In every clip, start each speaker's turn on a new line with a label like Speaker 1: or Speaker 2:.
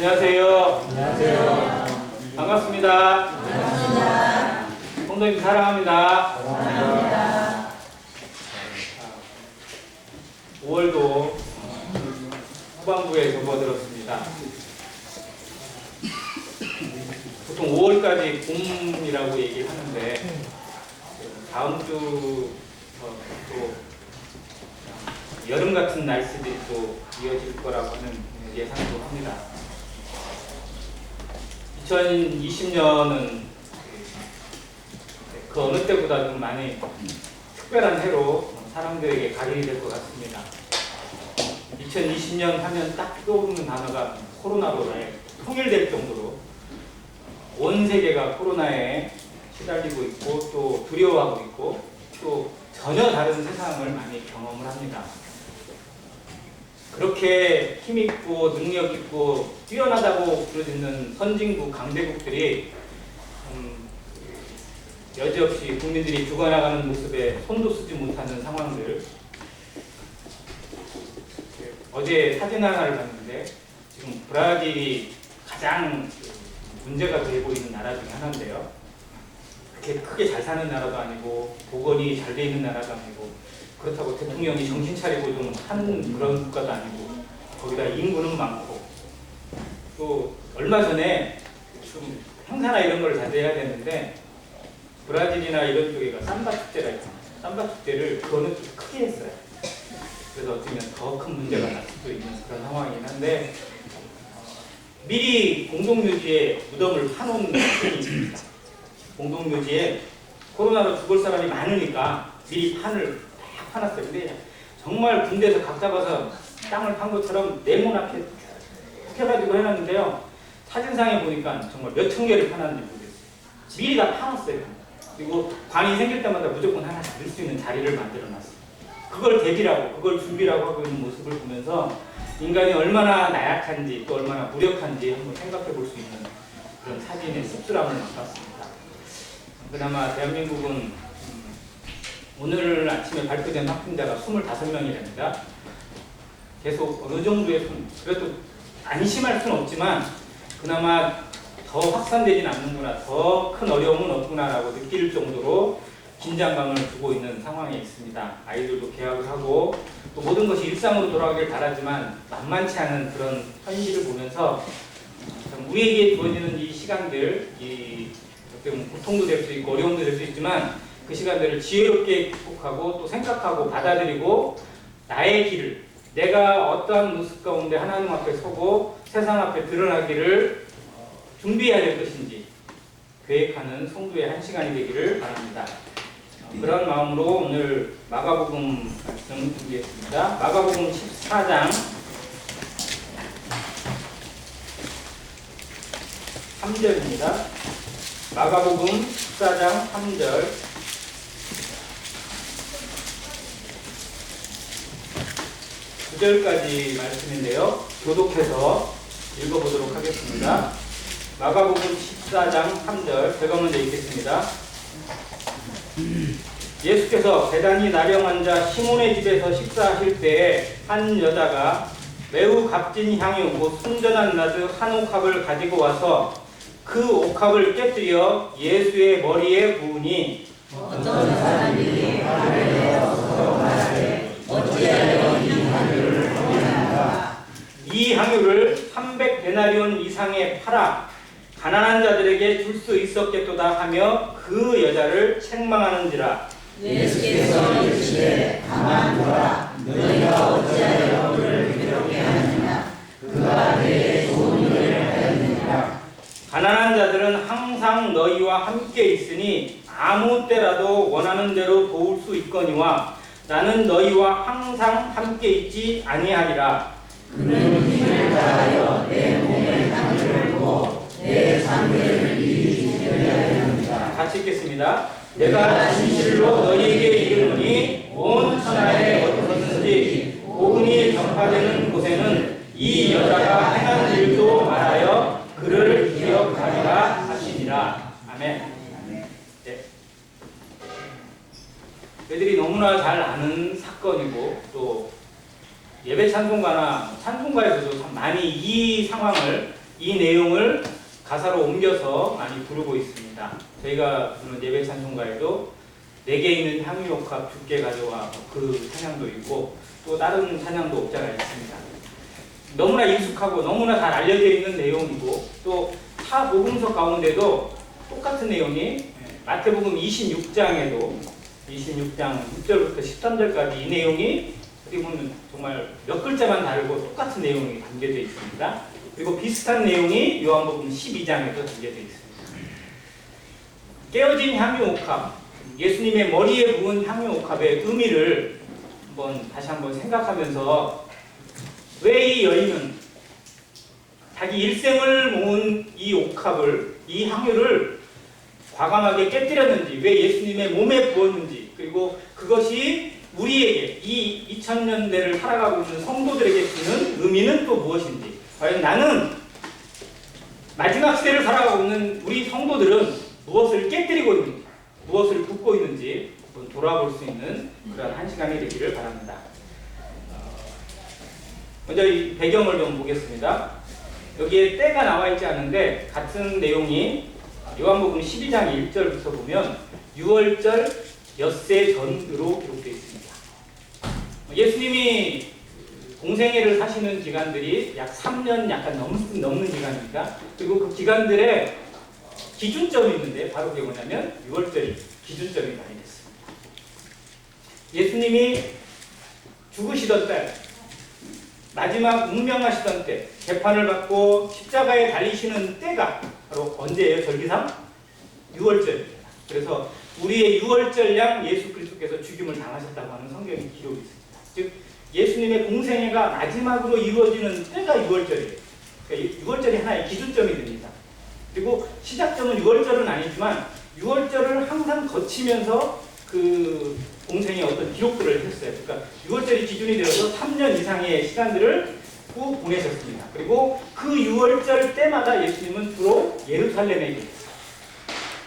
Speaker 1: 안녕하세요.
Speaker 2: 안녕하세요.
Speaker 1: 반갑습니다.
Speaker 2: 반갑습니다.
Speaker 1: 성도님 사랑합니다.
Speaker 2: 사랑합니다.
Speaker 1: 5월도 후반부에 접어들었습니다. 보통 5월까지 봄이라고 얘기하는데 다음 주 또 여름 같은 날씨들이 또 이어질 거라고 하는 예상도 합니다. 2020년은 그 어느 때보다도 많이 특별한 해로 사람들에게 각인이 될 것 같습니다. 2020년 하면 딱 떠오르는 단어가 코로나로 통일될 정도로 온 세계가 코로나에 시달리고 있고 또 두려워하고 있고 또 전혀 다른 세상을 많이 경험을 합니다. 그렇게 힘있고 능력있고 뛰어나다고 부르짖는 선진국 강대국들이 여지없이 국민들이 죽어나가는 모습에 손도 쓰지 못하는 상황들. 어제 사진 하나를 봤는데 지금 브라질이 가장 문제가 되고 있는 나라 중에 하나인데요. 그렇게 크게 잘 사는 나라도 아니고 보건이 잘 돼 있는 나라도 아니고 그렇다고 대통령이 정신 차리고 좀 하는 그런 국가도 아니고 거기다 인구는 많고 또 얼마 전에 좀 행사나 이런 걸 자제해야 되는데 브라질이나 이런 쪽에가 삼바 축제가 있잖아요. 삼바 축제를 그거는 좀 크게 했어요. 그래서 어쩌면 더 큰 문제가 날 수도 있는 그런 상황이긴 한데 미리 공동묘지에 무덤을 파놓은 분이 있습니다. 공동묘지에 코로나로 죽을 사람이 많으니까 미리 판을 딱 파놨어요. 근데 정말 군대에서 각 잡아서 땅을 판 것처럼 내문 앞에 쭉 해가지고 해놨는데요. 사진상에 보니까 정말 몇천 개를 파놨는지 모르겠어요. 미리 다 파놨어요. 그리고 관이 생길 때마다 무조건 하나씩 넣을 수 있는 자리를 만들어놨어요. 그걸 대비라고, 그걸 준비라고 하고 있는 모습을 보면서 인간이 얼마나 나약한지 또 얼마나 무력한지 한번 생각해 볼 수 있는 그런 사진의 씁쓸함을 맛봤습니다. 그나마 대한민국은 오늘 아침에 발표된 확진자가 25명이랍니다. 계속 어느 정도의 손, 그래도 안심할 수는 없지만 그나마 더 확산되진 않는구나, 더 큰 어려움은 없구나라고 느낄 정도로 긴장감을 주고 있는 상황에 있습니다. 아이들도 개학을 하고 또 모든 것이 일상으로 돌아가길 바라지만 만만치 않은 그런 현실을 보면서 우리에게 주어지는 이 시간들, 고통도 될 수 있고 어려움도 될 수 있지만 그 시간들을 지혜롭게 극복하고 또 생각하고 받아들이고 나의 길을, 내가 어떠한 모습 가운데 하나님 앞에 서고 세상 앞에 드러나기를 준비해야 될 것인지 계획하는 성도의 한 시간이 되기를 바랍니다. 그런 마음으로 오늘 마가복음 말씀 준비했습니다. 마가복음 14장 3절입니다. 마가복음 14장 3절 9절까지 말씀인데요. 교독해서 읽어보도록 하겠습니다. 마가복음 14장 3절 제가 먼저 읽겠습니다. 예수께서 배단이 나병 환자 시몬의 집에서 식사하실 때에 한 여자가 매우 값진 향유 곧 순전한 나드 한 옥합을 가지고 와서 그 옥합을 깨뜨려 예수의 머리에 부으니
Speaker 2: 어떤 사람이 말을 내어서 말하되 어찌하여 이 향유를 버리는가.
Speaker 1: 이 향유를 300데나리온 이상에 팔아 가난한 자들에게 줄 수 있었겠도다 하며 그 여자를 책망하는지라.
Speaker 2: 예수께서 이르시되 가만두라. 너희가 어찌하여 그를 괴롭게 하느냐. 그가 내게 좋은 일을 하였느니라.
Speaker 1: 가난한 자들은 항상 너희와 함께 있으니 아무 때라도 원하는 대로 도울 수 있거니와 나는 너희와 항상 함께 있지 아니하리라.
Speaker 2: 그는 힘을 다하여 내 몸에 향유를 부어 내 장례를 미리 준비하려 합니다.
Speaker 1: 같이 읽겠습니다. 내가 진실로 너희에게 이르노니 온 천하에 어디서든지 복음이 전파되는 곳에는 이 여자가 행한 일도 말하여 그를 기억하리라 하시니라. 아멘. 네. 저희들이 너무나 잘 아는 사건이고 또 예배 찬송가나 찬송가에서도 참 많이 이 상황을 이 내용을 가사로 옮겨서 많이 부르고 있습니다. 저희가 부르는 예배 찬송가에도 내게 있는 향유옥합 주께 가져와 그 찬양도 있고 또 다른 찬양도 옥자가 있습니다. 너무나 익숙하고 너무나 잘 알려져 있는 내용이고 또 타 복음서 가운데도 똑같은 내용이 마태복음 26장에도 26장 6절부터 13절까지 이 내용이 어떻게 보면 정말 몇 글자만 다르고 똑같은 내용이 담겨져 있습니다. 그리고 비슷한 내용이 요한복음 12장에도 담겨져 있습니다. 깨어진 향유옥합, 예수님의 머리에 부은 향유옥합의 의미를 다시 한번 생각하면서 왜 이 여인은 자기 일생을 모은 이 옥합을, 이 향유를 과감하게 깨뜨렸는지, 왜 예수님의 몸에 부었는지, 그리고 그것이 우리에게 이 2000년대를 살아가고 있는 성도들에게 주는 의미는 또 무엇인지, 과연 나는 마지막 시대를 살아가고 있는 우리 성도들은 무엇을 깨뜨리고 있는지, 무엇을 붓고 있는지 한번 돌아볼 수 있는 그런 한 시간이 되기를 바랍니다. 먼저 이 배경을 좀 보겠습니다. 여기에 때가 나와 있지 않은데 같은 내용이 요한복음 12장 1절부터 보면 6월절 엿새 전으로 기록되어 있습니다. 예수님이 공생애를 사시는 기간들이 약 3년 약간 넘는 기간입니다. 그리고 그 기간들의 기준점이 있는데 바로 그게 뭐냐면 6월절이 기준점이 많이 됐습니다. 예수님이 죽으시던 때, 마지막 운명하시던 때, 재판을 받고 십자가에 달리시는 때가 바로 언제예요? 절기상? 6월절입니다. 그래서 우리의 6월절 양 예수 그리스도께서 죽임을 당하셨다고 하는 성경의 기록이 있습니다. 즉 예수님의 공생애가 마지막으로 이루어지는 때가 6월절이에요. 그러니까 6월절이 하나의 기준점이 됩니다. 그리고 시작점은 6월절은 아니지만 6월절을 항상 거치면서 그 공생의 어떤 기록들을 했어요. 그러니까 6월절이 기준이 되어서 3년 이상의 시간들을 쭉 보내셨습니다. 그리고 그 6월절 때마다 예수님은 주로 예루살렘에 계셨어요.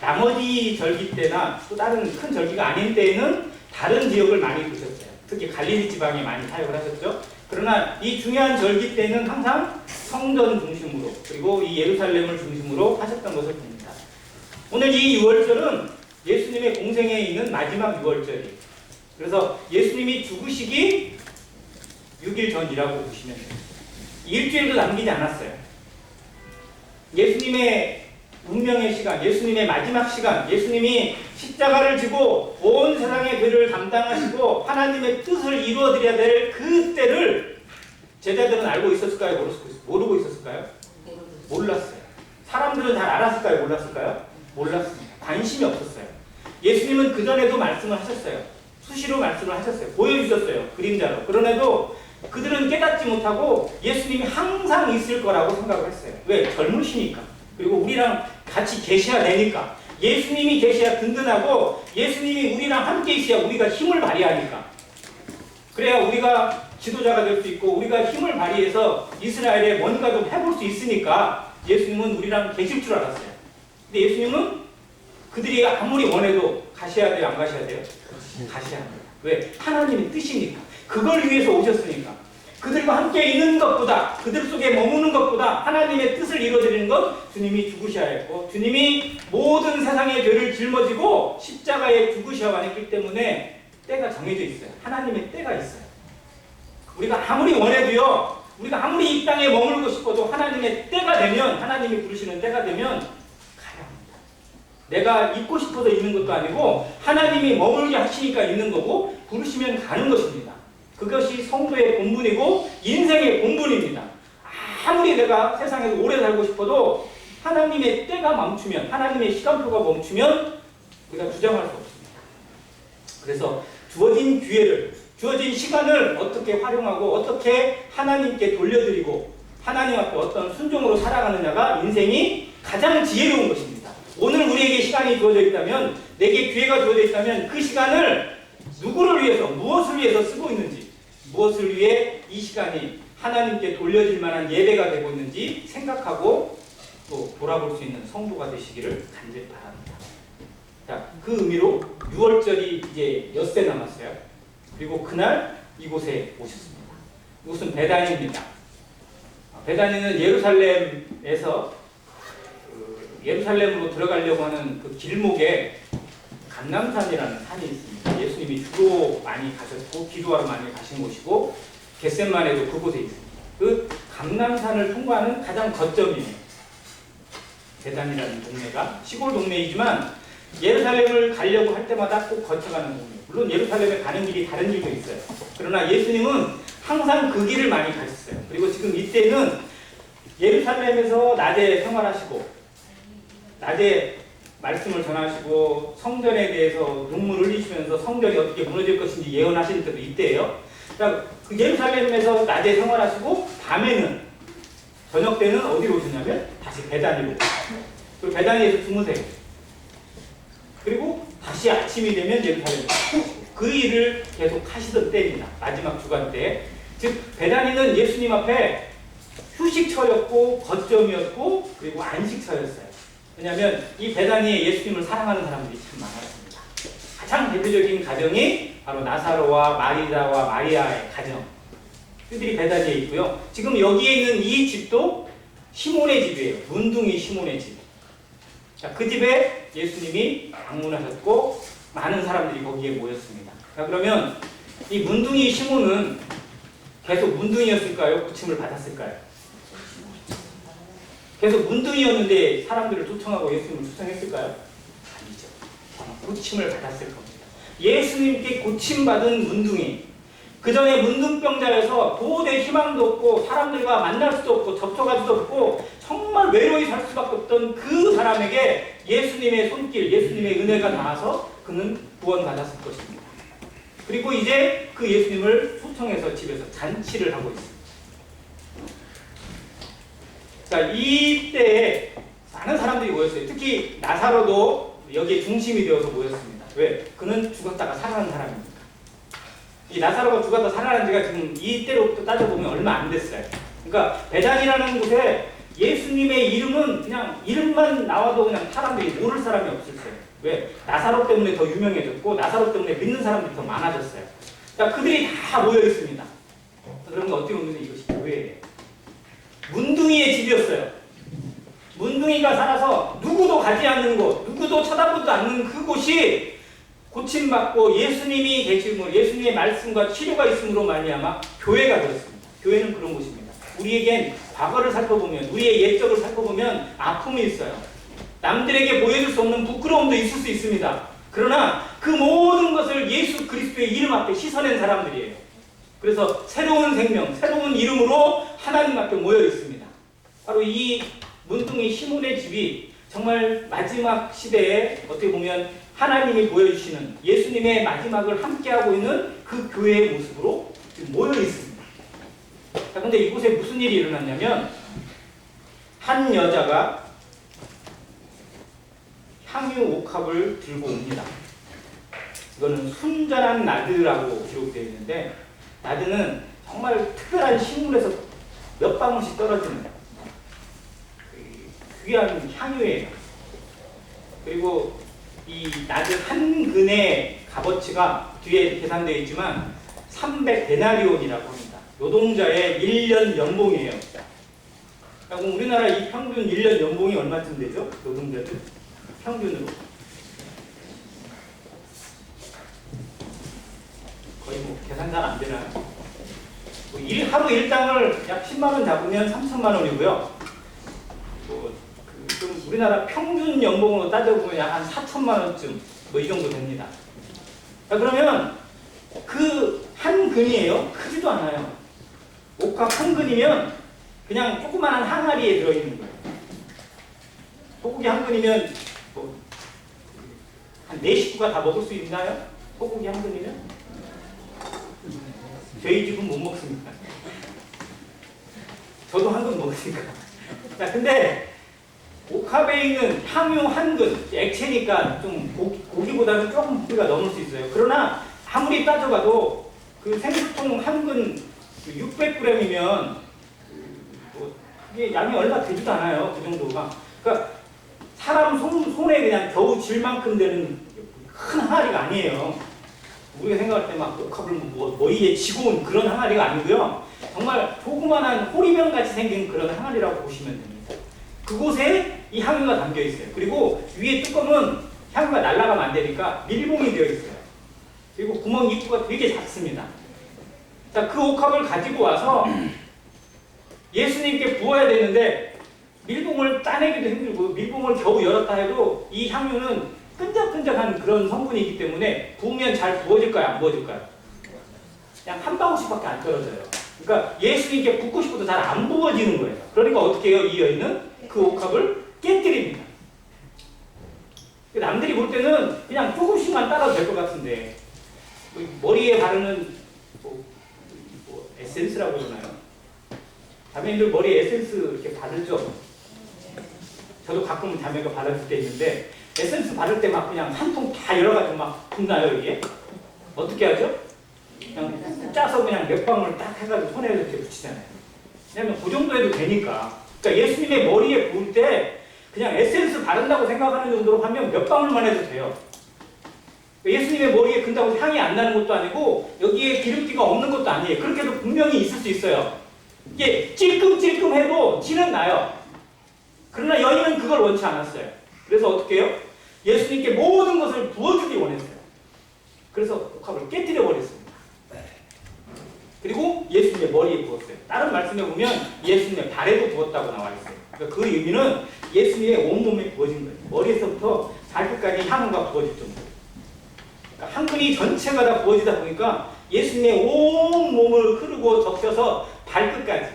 Speaker 1: 나머지 절기 때나 또 다른 큰 절기가 아닌 때에는 다른 지역을 많이 보셨어요. 특히 갈릴리 지방에 많이 사역을 하셨죠. 그러나 이 중요한 절기 때는 항상 성전 중심으로 그리고 이 예루살렘을 중심으로 하셨던 것을 봅니다. 오늘 이 6월절은 예수님의 공생애에 있는 마지막 6월절이에요. 그래서 예수님이 죽으시기 6일 전이라고 보시면 돼요. 일주일도 남기지 않았어요. 예수님의 운명의 시간, 예수님의 마지막 시간, 예수님이 십자가를 지고 온 세상의 죄를 담당하시고 하나님의 뜻을 이루어드려야 될 그때를 제자들은 알고 있었을까요? 모르고 있었을까요? 몰랐어요. 사람들은 잘 알았을까요? 몰랐을까요? 몰랐습니다. 관심이 없었어요. 예수님은 그전에도 말씀을 하셨어요. 수시로 말씀을 하셨어요. 보여주셨어요. 그림자로. 그런데도 그들은 깨닫지 못하고 예수님이 항상 있을 거라고 생각을 했어요. 왜? 젊으시니까. 그리고 우리랑 같이 계셔야 되니까. 예수님이 계셔야 든든하고 예수님이 우리랑 함께 있어야 우리가 힘을 발휘하니까. 그래야 우리가 지도자가 될 수 있고 우리가 힘을 발휘해서 이스라엘에 뭔가 좀 해볼 수 있으니까 예수님은 우리랑 계실 줄 알았어요. 근데 예수님은 그들이 아무리 원해도 가셔야 돼요? 안 가셔야 돼요? 가셔야 합니다. 왜? 하나님의 뜻이니까. 그걸 위해서 오셨으니까. 그들과 함께 있는 것보다, 그들 속에 머무는 것보다 하나님의 뜻을 이루어드리는 것, 주님이 죽으셔야 했고, 주님이 모든 세상의 죄를 짊어지고 십자가에 죽으셔야 했기 때문에 때가 정해져 있어요. 하나님의 때가 있어요. 우리가 아무리 원해도요, 우리가 아무리 이 땅에 머물고 싶어도 하나님의 때가 되면, 하나님이 부르시는 때가 되면 가야 합니다. 내가 있고 싶어서 있는 것도 아니고 하나님이 머물게 하시니까 있는 거고 부르시면 가는 것입니다. 그것이 성도의 본분이고 인생의 본분입니다. 아무리 내가 세상에서 오래 살고 싶어도 하나님의 때가 멈추면, 하나님의 시간표가 멈추면 우리가 주장할 수 없습니다. 그래서 주어진 기회를, 주어진 시간을 어떻게 활용하고 어떻게 하나님께 돌려드리고 하나님 앞에 어떤 순종으로 살아가느냐가 인생이 가장 지혜로운 것입니다. 오늘 우리에게 시간이 주어져 있다면, 내게 기회가 주어져 있다면 그 시간을 누구를 위해서, 무엇을 위해서 쓰고 있는지, 무엇을 위해 이 시간이 하나님께 돌려질 만한 예배가 되고 있는지 생각하고 또 돌아볼 수 있는 성도가 되시기를 간절히 바랍니다. 자, 그 의미로 6월절이 이제 엿새 남았어요. 그리고 그날 이곳에 오셨습니다. 이곳은 베단입니다. 베다니는 예루살렘에서 예루살렘으로 들어가려고 하는 그 길목에 감람산이라는 산이 있습니다. 예수님이 주로 많이 가셨고 기도하러 많이 가신 곳이고 겟셋마네도 그곳에 있습니다. 그 감람산을 통과하는 가장 거점이에요. 베단이라는 동네가 시골 동네이지만 예루살렘을 가려고 할 때마다 꼭 거쳐가는 동네. 물론 예루살렘에 가는 길이 다른 길도 있어요. 그러나 예수님은 항상 그 길을 많이 가셨어요. 그리고 지금 이때는 예루살렘에서 낮에 생활하시고 낮에 말씀을 전하시고 성전에 대해서 눈물을 흘리시면서 성전이 어떻게 무너질 것인지 예언하시는 때도 이때예요. 그러니까 그 예루살렘에서 낮에 생활하시고 밤에는 저녁 때는 어디로 오셨냐면 다시 베다니로. 그리고 베다니에서 주무세요. 그리고 다시 아침이 되면 예루살렘으로. 그 일을 계속 하시던 때입니다. 마지막 주간 때. 즉 베다니는 예수님 앞에 휴식처였고 거점이었고 그리고 안식처였어요. 왜냐하면 이 베다니에 예수님을 사랑하는 사람들이 참 많았습니다. 가장 대표적인 가정이 바로 나사로와 마리다와 마리아의 가정. 그들이 베다니에 있고요. 지금 여기에 있는 이 집도 시몬의 집이에요. 문둥이 시몬의 집. 자, 그 집에 예수님이 방문하셨고 많은 사람들이 거기에 모였습니다. 자, 그러면 이 문둥이 시몬은 계속 문둥이였을까요? 고침을 받았을까요? 계속 문둥이였는데 사람들을 초청하고 예수님을 초청했을까요? 아니죠. 고침을 받았을 겁니다. 예수님께 고침받은 문둥이. 그 전에 문둥병자여서 도저히 희망도 없고 사람들과 만날 수도 없고 접촉할 수도 없고 정말 외로이 살 수밖에 없던 그 사람에게 예수님의 손길, 예수님의 은혜가 닿아서 그는 구원받았을 것입니다. 그리고 이제 그 예수님을 초청해서 집에서 잔치를 하고 있습니다. 자, 이때에 많은 사람들이 모였어요. 특히 나사로도 여기에 중심이 되어서 모였습니다. 왜? 그는 죽었다가 살아난 사람입니다. 이 나사로가 죽었다 살아난 지가 지금 이때로부터 따져보면 얼마 안 됐어요. 그러니까 베단이라는 곳에 예수님의 이름은 그냥 이름만 나와도 그냥 사람들이 모를 사람이 없었어요. 왜? 나사로 때문에 더 유명해졌고 나사로 때문에 믿는 사람들이 더 많아졌어요. 자, 그들이 다 모여 있습니다. 그러면 어떻게 보면 이것이 교회예요. 문둥이의 집이었어요. 문둥이가 살아서 누구도 가지 않는 곳, 누구도 쳐다보지도 않는 그곳이 고침받고 예수님이 계시므로 예수님의 말씀과 치료가 있음으로 말미암아 교회가 되었습니다. 교회는 그런 곳입니다. 우리에겐 과거를 살펴보면 우리의 옛적을 살펴보면 아픔이 있어요. 남들에게 보여줄 수 없는 부끄러움도 있을 수 있습니다. 그러나 그 모든 것을 예수 그리스도의 이름 앞에 씻어낸 사람들이에요. 그래서 새로운 생명, 새로운 이름으로 하나님 앞에 모여 있습니다. 바로 이 문둥이 시몬의 집이 정말 마지막 시대에 어떻게 보면 하나님이 보여주시는 예수님의 마지막을 함께하고 있는 그 교회의 모습으로 모여 있습니다. 자, 근데 이곳에 무슨 일이 일어났냐면 한 여자가 향유 옥합을 들고 옵니다. 이거는 순전한 나드라고 기록되어 있는데 나드는 정말 특별한 식물에서 몇 방울씩 떨어지는 귀한 향유예요. 그리고 이 나드 한 근의 값어치가 뒤에 계산되어 있지만 300데나리온이라고 합니다. 노동자의 1년 연봉이에요. 그럼 우리나라 이 평균 1년 연봉이 얼마쯤 되죠? 노동자들 평균으로 거의 뭐 계산 잘 안 되나요? 하루 일당을 약 10만 원 잡으면 3천만 원이고요. 좀 우리나라 평균 연봉으로 따져보면 약 한 4천만 원쯤 뭐 이 정도 됩니다. 자, 그러면 그 한 근이에요. 크지도 않아요. 옥합 한 근이면 그냥 조그마한 항아리에 들어있는 거예요. 소고기 한 근이면 뭐 한 4식구가 다 먹을 수 있나요? 소고기 한 근이면? 저희 집은 못 먹습니다. 저도 한 근 먹으니까. 자, 근데 옥합에 있는 향유 한 근, 액체니까 좀 고기보다는 조금 부피가 넘을 수 있어요. 그러나 아무리 따져봐도 그 생수통 한 근 600g이면 그게 양이 얼마 되지도 않아요. 그 정도가. 그러니까 사람 손에 그냥 겨우 질 만큼 되는 큰 항아리가 아니에요. 우리가 생각할 때 막 옥합을 뭐 머리에 지고 온 그런 항아리가 아니고요. 정말 조그만한 호리병 같이 생긴 그런 항아리라고 보시면 됩니다. 그곳에 이 향유가 담겨 있어요. 그리고 위에 뚜껑은 향유가 날아가면 안 되니까 밀봉이 되어 있어요. 그리고 구멍 입구가 되게 작습니다. 자, 그 옥합을 가지고 와서 예수님께 부어야 되는데 밀봉을 따내기도 힘들고 밀봉을 겨우 열었다 해도 이 향유는 끈적끈적한 그런 성분이 있기 때문에 부으면 잘 부어질까요? 안 부어질까요? 그냥 한 방울씩밖에 안 떨어져요. 그러니까 예수님께 붓고 싶어도 잘 안 부어지는 거예요. 그러니까 어떻게 해요? 이 여인은 그 옥합을 깨뜨립니다. 남들이 볼 때는 그냥 조금씩만 따라도 될 것 같은데 머리에 바르는 뭐 에센스라고 그러나요? 자매님들 머리에 에센스 이렇게 바르죠? 저도 가끔 자매가 바를 때 있는데 에센스 바를 때 막 그냥 한 통 다 열어가지고 막 붓나요 이게? 어떻게 하죠? 그냥 짜서 그냥 몇 방울 딱 해가지고 손에 이렇게 붙이잖아요. 왜냐면 그 정도 해도 되니까. 그러니까 예수님의 머리에 부을 때 그냥 에센스 바른다고 생각하는 정도로 하면 몇 방울만 해도 돼요. 예수님의 머리에 근다고 향이 안 나는 것도 아니고 여기에 기름기가 없는 것도 아니에요. 그렇게도 분명히 있을 수 있어요. 이게 찔끔찔끔해도 티는 나요. 그러나 여인은 그걸 원치 않았어요. 그래서 어떻게 해요? 예수님께 모든 것을 부어주기 원했어요. 그래서 옥합을 깨뜨려 버렸습니다. 그리고 예수님의 머리에 부었어요. 다른 말씀에 보면 예수님의 발에도 부었다고 나와 있어요. 그러니까 그 의미는 예수님의 온몸에 부어진 거예요. 머리에서부터 발끝까지 향유가 부어질 정도. 그러니까 한 끈이 전체가 다 부어지다 보니까 예수님의 온 몸을 흐르고 적셔서 발끝까지,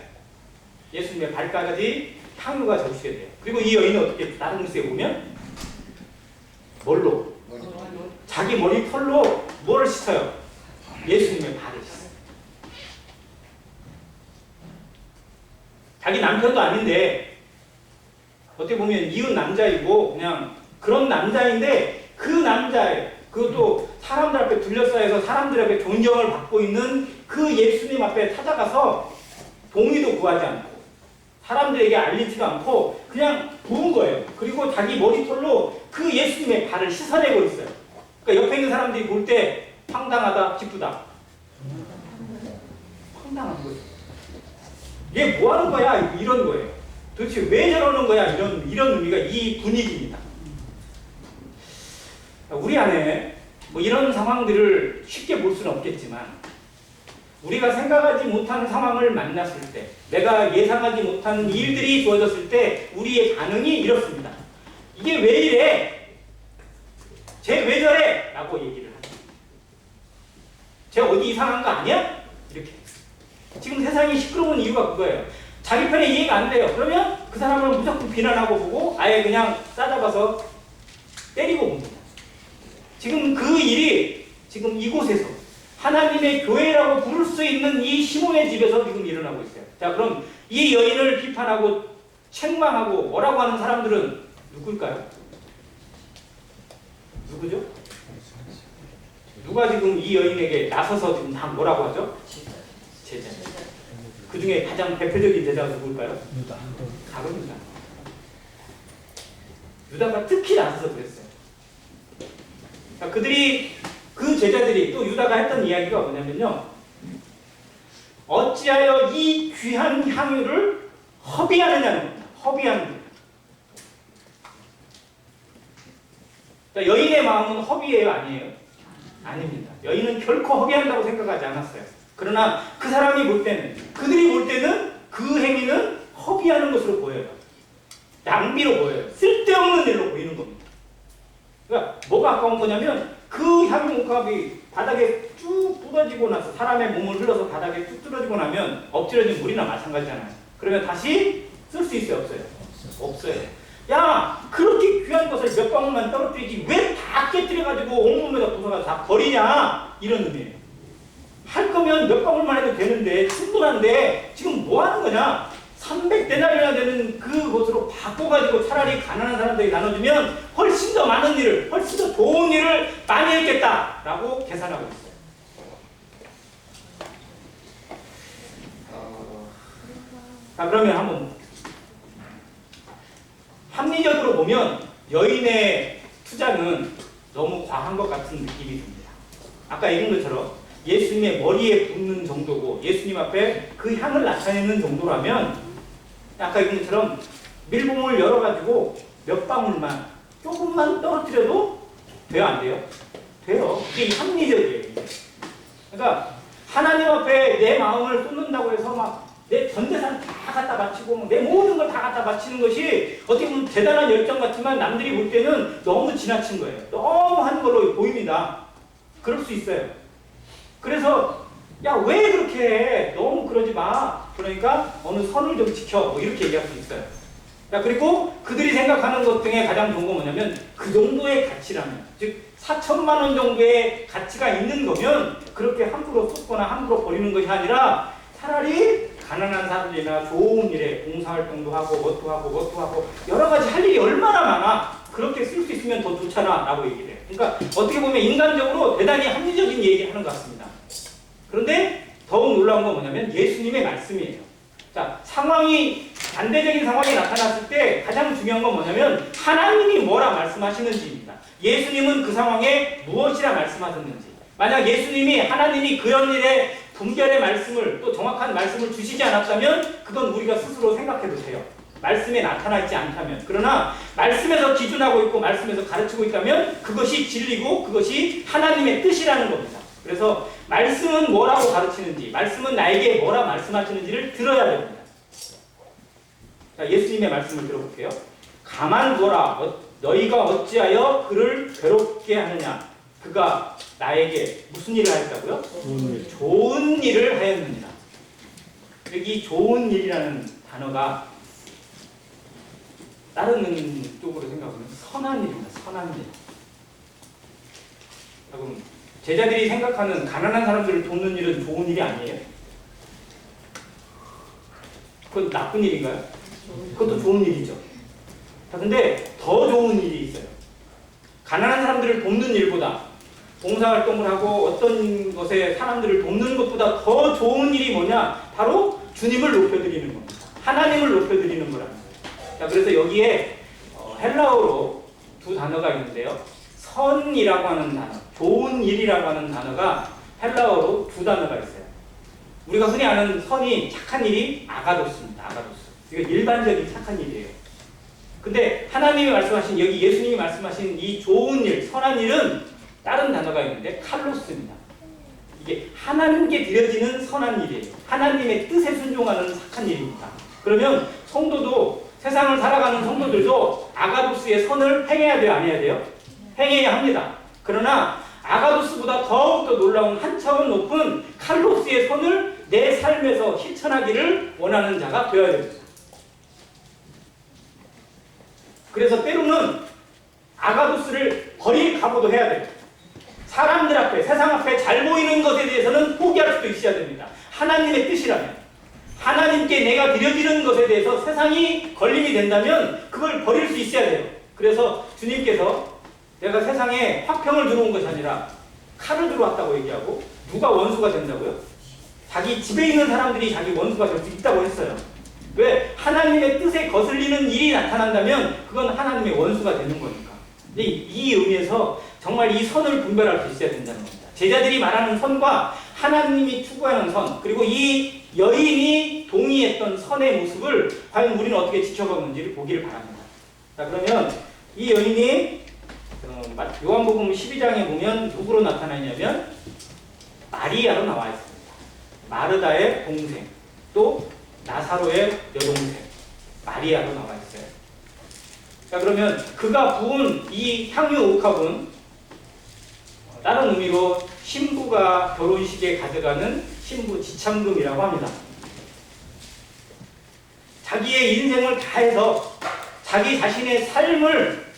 Speaker 1: 예수님의 발까지 향유가 적시게 돼요. 그리고 이 여인은 어떻게 다른 글씨에 보면 뭘로? 자기 머리털로 뭐를 씻어요? 예수님의 발을 씻어요. 자기 남편도 아닌데 어떻게 보면 이웃 남자이고 그냥 그런 남자인데 그 남자의 그것도 사람들 앞에 둘러싸여서 사람들 앞에 존경을 받고 있는 그 예수님 앞에 찾아가서 동의도 구하지 않고 사람들에게 알리지도 않고 그냥 부은 거예요. 그리고 자기 머리털로 그 예수님의 발을 씻어내고 있어요. 그러니까 옆에 있는 사람들이 볼 때 황당하다, 기쁘다. 황당한 거죠. 얘 뭐 하는 거야? 이런 거예요. 도대체 왜 저러는 거야? 이런 의미가 이 분위기입니다. 우리 안에 뭐 이런 상황들을 쉽게 볼 수는 없겠지만 우리가 생각하지 못한 상황을 만났을 때 내가 예상하지 못한 일들이 주어졌을 때 우리의 반응이 이렇습니다. 이게 왜 이래? 쟤 왜 저래? 라고 얘기를 하죠. 쟤 어디 이상한 거 아니야? 이렇게. 지금 세상이 시끄러운 이유가 그거예요. 자기 편에 이해가 안 돼요. 그러면 그 사람을 무조건 비난하고 보고 아예 그냥 싸잡아서 때리고 봅니다. 지금 그 일이 지금 이곳에서 하나님의 교회라고 부를 수 있는 이 시몬의 집에서 지금 일어나고 있어요. 자, 그럼 이 여인을 비판하고 책망하고 뭐라고 하는 사람들은 누굴까요? 누구죠? 누가 지금 이 여인에게 나서서 지금 다 뭐라고 하죠? 제자. 그 중에 가장 대표적인 제자가 누굴까요? 유다. 바로 유다. 유다가 특히 나서서 그랬어요. 자, 그들이 그 제자들이 또 유다가 했던 이야기가 뭐냐면요. 어찌하여 이 귀한 향유를 허비하느냐는 겁니다. 허비하는 거예요. 자, 여인의 마음은 허비예요? 아니에요? 아닙니다. 여인은 결코 허비한다고 생각하지 않았어요. 그러나 그 사람이 볼 때는, 그들이 볼 때는 그 행위는 허비하는 것으로 보여요. 낭비로 보여요. 쓸데없는 일로 보이는 겁니다. 그러니까 뭐가 아까운 거냐면 그 향유옥합이 바닥에 쭉 부러지고 나서 사람의 몸을 흘러서 바닥에 쭉 떨어지고 나면 엎드려진 물이나 마찬가지잖아요. 그러면 다시 쓸 수 있어요? 없어요? 없어요. 야, 그렇게 귀한 것을 몇 방울만 떨어뜨리지 왜 다 깨뜨려가지고 온몸에다 부숴가지고 다 버리냐? 이런 의미예요. 할 거면 몇 방울만 해도 되는데 충분한데 지금 뭐 하는 거냐? 300데나리나 되는 그것으로 바꿔가지고 차라리 가난한 사람들에게 나눠주면 훨씬 더 많은 일을, 훨씬 더 좋은 일을 많이 했겠다라고 계산하고 있어요. 자, 그러면 한번 합리적으로 보면 여인의 투자는 너무 과한 것 같은 느낌이 듭니다. 아까 얘기한 것처럼 예수님의 머리에 붓는 정도고 예수님 앞에 그 향을 나타내는 정도라면 아까 얘기한 것처럼 밀봉을 열어가지고 몇 방울만 조금만 떨어뜨려도 돼요, 안 돼요? 돼요. 이게 합리적이에요. 그러니까 하나님 앞에 내 마음을 쏟는다고 해서 막 내 전 재산 다 갖다 바치고 내 모든 걸 다 갖다 바치는 것이 어떻게 보면 대단한 열정 같지만 남들이 볼 때는 너무 지나친 거예요. 너무 하는 걸로 보입니다. 그럴 수 있어요. 그래서 야, 왜 그렇게 해? 너무 그러지 마. 그러니까 어느 선을 좀 지켜. 뭐 이렇게 얘기할 수 있어요. 야, 그리고 그들이 생각하는 것 중에 가장 좋은 건 뭐냐면 그 정도의 가치라면, 즉 4천만 원 정도의 가치가 있는 거면 그렇게 함부로 쏟거나 함부로 버리는 것이 아니라 차라리 가난한 사람들이나 좋은 일에 봉사활동도 하고 뭣도 하고 여러 가지 할 일이 얼마나 많아. 그렇게 쓸 수 있으면 더 좋잖아 라고 얘기를 해요. 그러니까 어떻게 보면 인간적으로 대단히 합리적인 얘기를 하는 것 같습니다. 그런데 더욱 놀라운 건 뭐냐면 예수님의 말씀이에요. 자, 상황이 반대적인 상황이 나타났을 때 가장 중요한 건 뭐냐면 하나님이 뭐라 말씀하시는지입니다. 예수님은 그 상황에 무엇이라 말씀하셨는지. 만약 예수님이 하나님이 그런 일에 분별의 말씀을 또 정확한 말씀을 주시지 않았다면 그건 우리가 스스로 생각해도 돼요. 말씀에 나타나 있지 않다면. 그러나 말씀에서 기준하고 있고 말씀에서 가르치고 있다면 그것이 진리고 그것이 하나님의 뜻이라는 겁니다. 그래서 말씀은 뭐라고 가르치는지, 말씀은 나에게 뭐라 말씀하시는지를 들어야 됩니다. 자, 예수님의 말씀을 들어볼게요. 가만 두어라. 너희가 어찌하여 그를 괴롭게 하느냐. 그가 나에게 무슨 일을 하였다고요? 좋은 일을 하였느니라. 여기 좋은 일이라는 단어가 다른 쪽으로 생각하면 선한 일입니다. 선한 일. 여러분, 제자들이 생각하는 가난한 사람들을 돕는 일은 좋은 일이 아니에요? 그건 나쁜 일인가요? 그것도 좋은 일이죠. 자, 근데 더 좋은 일이 있어요. 가난한 사람들을 돕는 일보다 봉사활동을 하고 어떤 것에 사람들을 돕는 것보다 더 좋은 일이 뭐냐? 바로 주님을 높여드리는 겁니다. 하나님을 높여드리는 거라는 거예요. 자, 그래서 여기에 헬라어로 두 단어가 있는데요. 선이라고 하는 단어, 좋은 일이라고 하는 단어가 헬라어로 두 단어가 있어요. 우리가 흔히 아는 선이 착한 일이 아가도스입니다. 아가도스. 이거 일반적인 착한 일이에요. 근데 하나님이 말씀하신, 여기 예수님이 말씀하신 이 좋은 일, 선한 일은 다른 단어가 있는데 칼로스입니다. 이게 하나님께 드려지는 선한 일이에요. 하나님의 뜻에 순종하는 착한 일입니다. 그러면 성도도, 세상을 살아가는 성도들도 아가도스의 선을 행해야 돼요? 안 해야 돼요? 행해야 합니다. 그러나 아가도스보다 더욱더 놀라운 한 차원 높은 칼로스의 선을 내 삶에서 실천하기를 원하는 자가 되어야 됩니다. 그래서 때로는 아가도스를 버릴 각오도 해야 돼요. 사람들 앞에, 세상 앞에 잘 보이는 것에 대해서는 포기할 수도 있어야 됩니다. 하나님의 뜻이라면, 하나님께 내가 드려지는 것에 대해서 세상이 걸림이 된다면 그걸 버릴 수 있어야 돼요. 그래서 주님께서 내가 세상에 화평을 들어온 것이 아니라 칼을 들어왔다고 얘기하고, 누가 원수가 된다고요? 자기 집에 있는 사람들이 자기 원수가 될 수 있다고 했어요. 왜? 하나님의 뜻에 거슬리는 일이 나타난다면 그건 하나님의 원수가 되는 거니까. 이 의미에서 정말 이 선을 분별할 수 있어야 된다는 겁니다. 제자들이 말하는 선과 하나님이 추구하는 선, 그리고 이 여인이 동의했던 선의 모습을 과연 우리는 어떻게 지켜보는지를 보기를 바랍니다. 자, 그러면 이 여인이 요한복음 12장에 보면 누구로 나타나냐면 마리아로 나와 있습니다. 마르다의 동생, 또 나사로의 여동생 마리아로 나와 있어요. 자, 그러면 그가 부은 이 향유 옥합은 다른 의미로 신부가 결혼식에 가져가는 신부 지참금이라고 합니다. 자기의 인생을 다해서 자기 자신의 삶을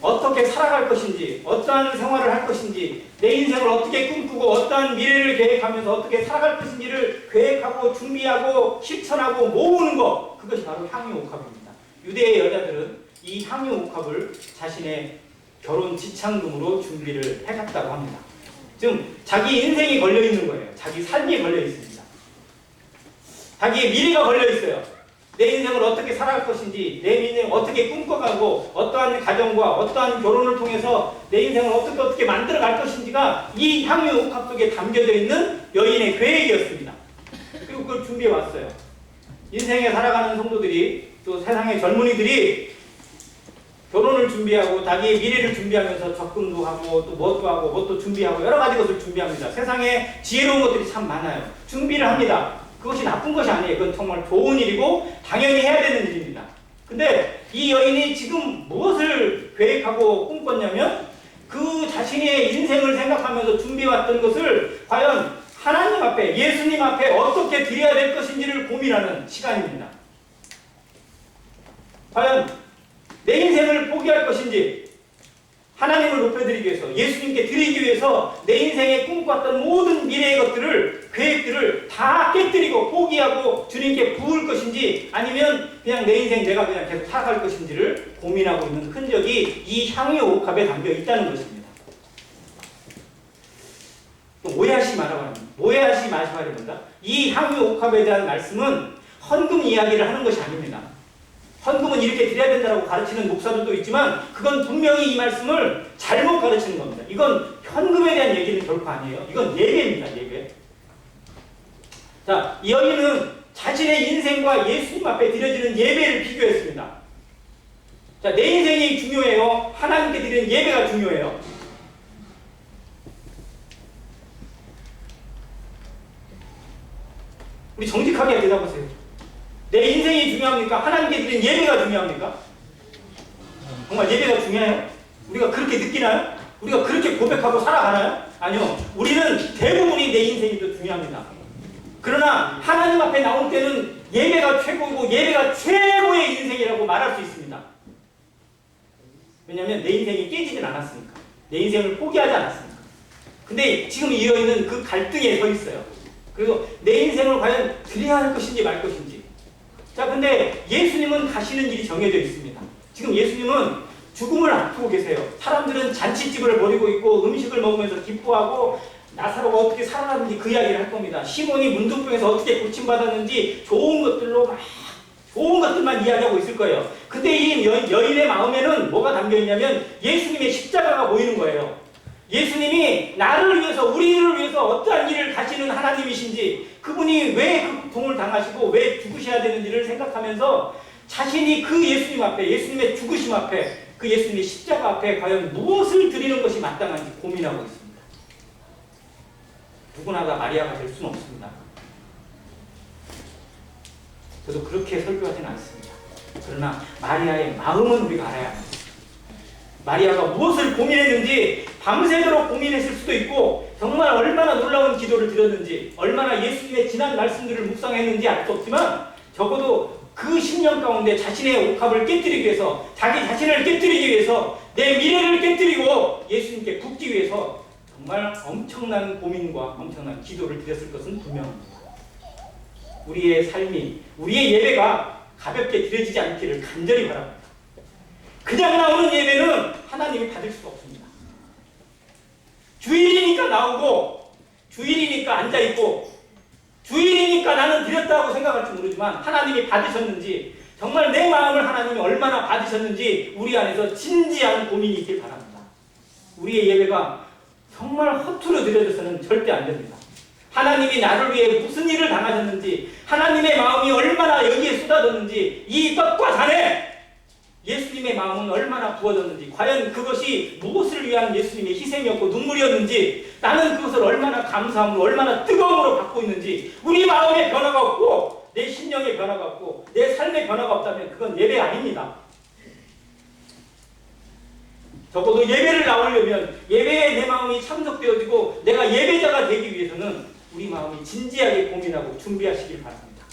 Speaker 1: 어떻게 살아갈 것인지, 어떠한 생활을 할 것인지, 내 인생을 어떻게 꿈꾸고 어떠한 미래를 계획하면서 어떻게 살아갈 것인지를 계획하고 준비하고 실천하고 모으는 것, 그것이 바로 향유 옥합입니다. 유대의 여자들은 이 향유 옥합을 자신의 결혼 지참금으로 준비를 해갔다고 합니다. 지금 자기 인생이 걸려 있는 거예요. 자기 삶이 걸려 있습니다. 자기의 미래가 걸려 있어요. 내 인생을 어떻게 살아갈 것인지, 내 인생을 어떻게 꿈꿔가고, 어떠한 가정과 어떠한 결혼을 통해서 내 인생을 어떻게 만들어갈 것인지가 이 향유옥합 속에 담겨져 있는 여인의 계획이었습니다. 그리고 그걸 준비해 왔어요. 인생에 살아가는 성도들이, 또 세상의 젊은이들이 결혼을 준비하고 자기의 미래를 준비하면서 적금도 하고 또 뭣도 하고 뭣도 준비하고 여러 가지 것을 준비합니다. 세상에 지혜로운 것들이 참 많아요. 준비를 합니다. 그것이 나쁜 것이 아니에요. 그건 정말 좋은 일이고 당연히 해야 되는 일입니다. 근데 이 여인이 지금 무엇을 계획하고 꿈꿨냐면 그 자신의 인생을 생각하면서 준비해왔던 것을 과연 하나님 앞에, 예수님 앞에 어떻게 드려야 될 것인지를 고민하는 시간입니다. 과연 내 인생을 포기할 것인지, 하나님을 높여드리기 위해서, 예수님께 드리기 위해서 내 인생에 꿈꿔왔던 모든 미래의 것들을, 계획들을 다 깨뜨리고 포기하고 주님께 부을 것인지, 아니면 그냥 내 인생 내가 그냥 계속 살아갈 것인지를 고민하고 있는 흔적이 이 향유옥합에 담겨 있다는 것입니다. 오해하시 마시기 바랍니다. 이 향유옥합에 대한 말씀은 헌금 이야기를 하는 것이 아닙니다. 헌금은 이렇게 드려야 된다고 가르치는 목사들도 있지만 그건 분명히 이 말씀을 잘못 가르치는 겁니다. 이건 현금에 대한 얘기는 결코 아니에요. 이건 예배입니다. 예배. 자, 이 여인은 자신의 인생과 예수님 앞에 드려지는 예배를 비교했습니다. 자, 내 인생이 중요해요? 하나님께 드리는 예배가 중요해요? 우리 정직하게 대답하세요. 내 인생이 중요합니까? 하나님께 드리는 예배가 중요합니까? 정말 예배가 중요해요? 우리가 그렇게 느끼나요? 우리가 그렇게 고백하고 살아가나요? 아니요. 우리는 대부분이 내 인생이 더 중요합니다. 그러나 하나님 앞에 나올 때는 예배가 최고이고 예배가 최고의 인생이라고 말할 수 있습니다. 왜냐하면 내 인생이 깨지진 않았으니까. 내 인생을 포기하지 않았으니까. 근데 지금 이 여인은 그 갈등에 서 있어요. 그리고 내 인생을 과연 드려야 할 것인지 말 것인지. 자, 근데 예수님은 가시는 길이 정해져 있습니다. 지금 예수님은 죽음을 앞두고 계세요. 사람들은 잔치집을 벌이고 있고 음식을 먹으면서 기뻐하고 나사로가 어떻게 살아났는지 그 이야기를 할 겁니다. 시몬이 문둥병에서 어떻게 고침받았는지 좋은 것들만 이야기하고 있을 거예요. 근데 이 여인의 마음에는 뭐가 담겨 있냐면 예수님의 십자가가 보이는 거예요. 예수님이 나를 위해서, 우리를 위해서 어떠한 일을 가시는 하나님이신지, 그분이 왜 그 고통을 당하시고 왜 죽으셔야 되는지를 생각하면서 자신이 그 예수님 앞에, 예수님의 죽으심 앞에, 그 예수님의 십자가 앞에 과연 무엇을 드리는 것이 마땅한지 고민하고 있습니다. 누구나 다 마리아가 될 수는 없습니다. 저도 그렇게 설교하지는 않습니다. 그러나 마리아의 마음은 우리가 알아야 합니다. 마리아가 무엇을 고민했는지 밤새도록 고민했을 수도 있고 정말 얼마나 놀라운 기도를 드렸는지 얼마나 예수님의 지난 말씀들을 묵상했는지 알 수 없지만 적어도 그 10년 가운데 자신의 옥합을 깨뜨리기 위해서 자기 자신을 깨뜨리기 위해서 내 미래를 깨뜨리고 예수님께 붙기 위해서 정말 엄청난 고민과 엄청난 기도를 드렸을 것은 분명합니다. 우리의 삶이 우리의 예배가 가볍게 드려지지 않기를 간절히 바랍니다. 그냥 나오는 예배는 하나님이 받을 수가 없습니다. 주일이니까 나오고 주일이니까 앉아있고 주일이니까 나는 드렸다고 생각할지 모르지만 하나님이 받으셨는지 정말 내 마음을 하나님이 얼마나 받으셨는지 우리 안에서 진지한 고민이 있길 바랍니다. 우리의 예배가 정말 허투루 드려져서는 절대 안 됩니다. 하나님이 나를 위해 무슨 일을 당하셨는지 하나님의 마음이 얼마나 여기에 쏟아졌는지 이 떡과 잔에 예수님의 마음은 얼마나 부어졌는지 과연 그것이 무엇을 위한 예수님의 희생이었고 눈물이었는지 나는 그것을 얼마나 감사함으로 얼마나 뜨거움으로 받고 있는지 우리 마음에 변화가 없고 내 심령에 변화가 없고 내 삶에 변화가 없다면 그건 예배 아닙니다. 적어도 예배를 나오려면 예배에 내 마음이 참석되어지고 내가 예배자가 되기 위해서는 우리 마음이 진지하게 고민하고 준비하시길 바랍니다.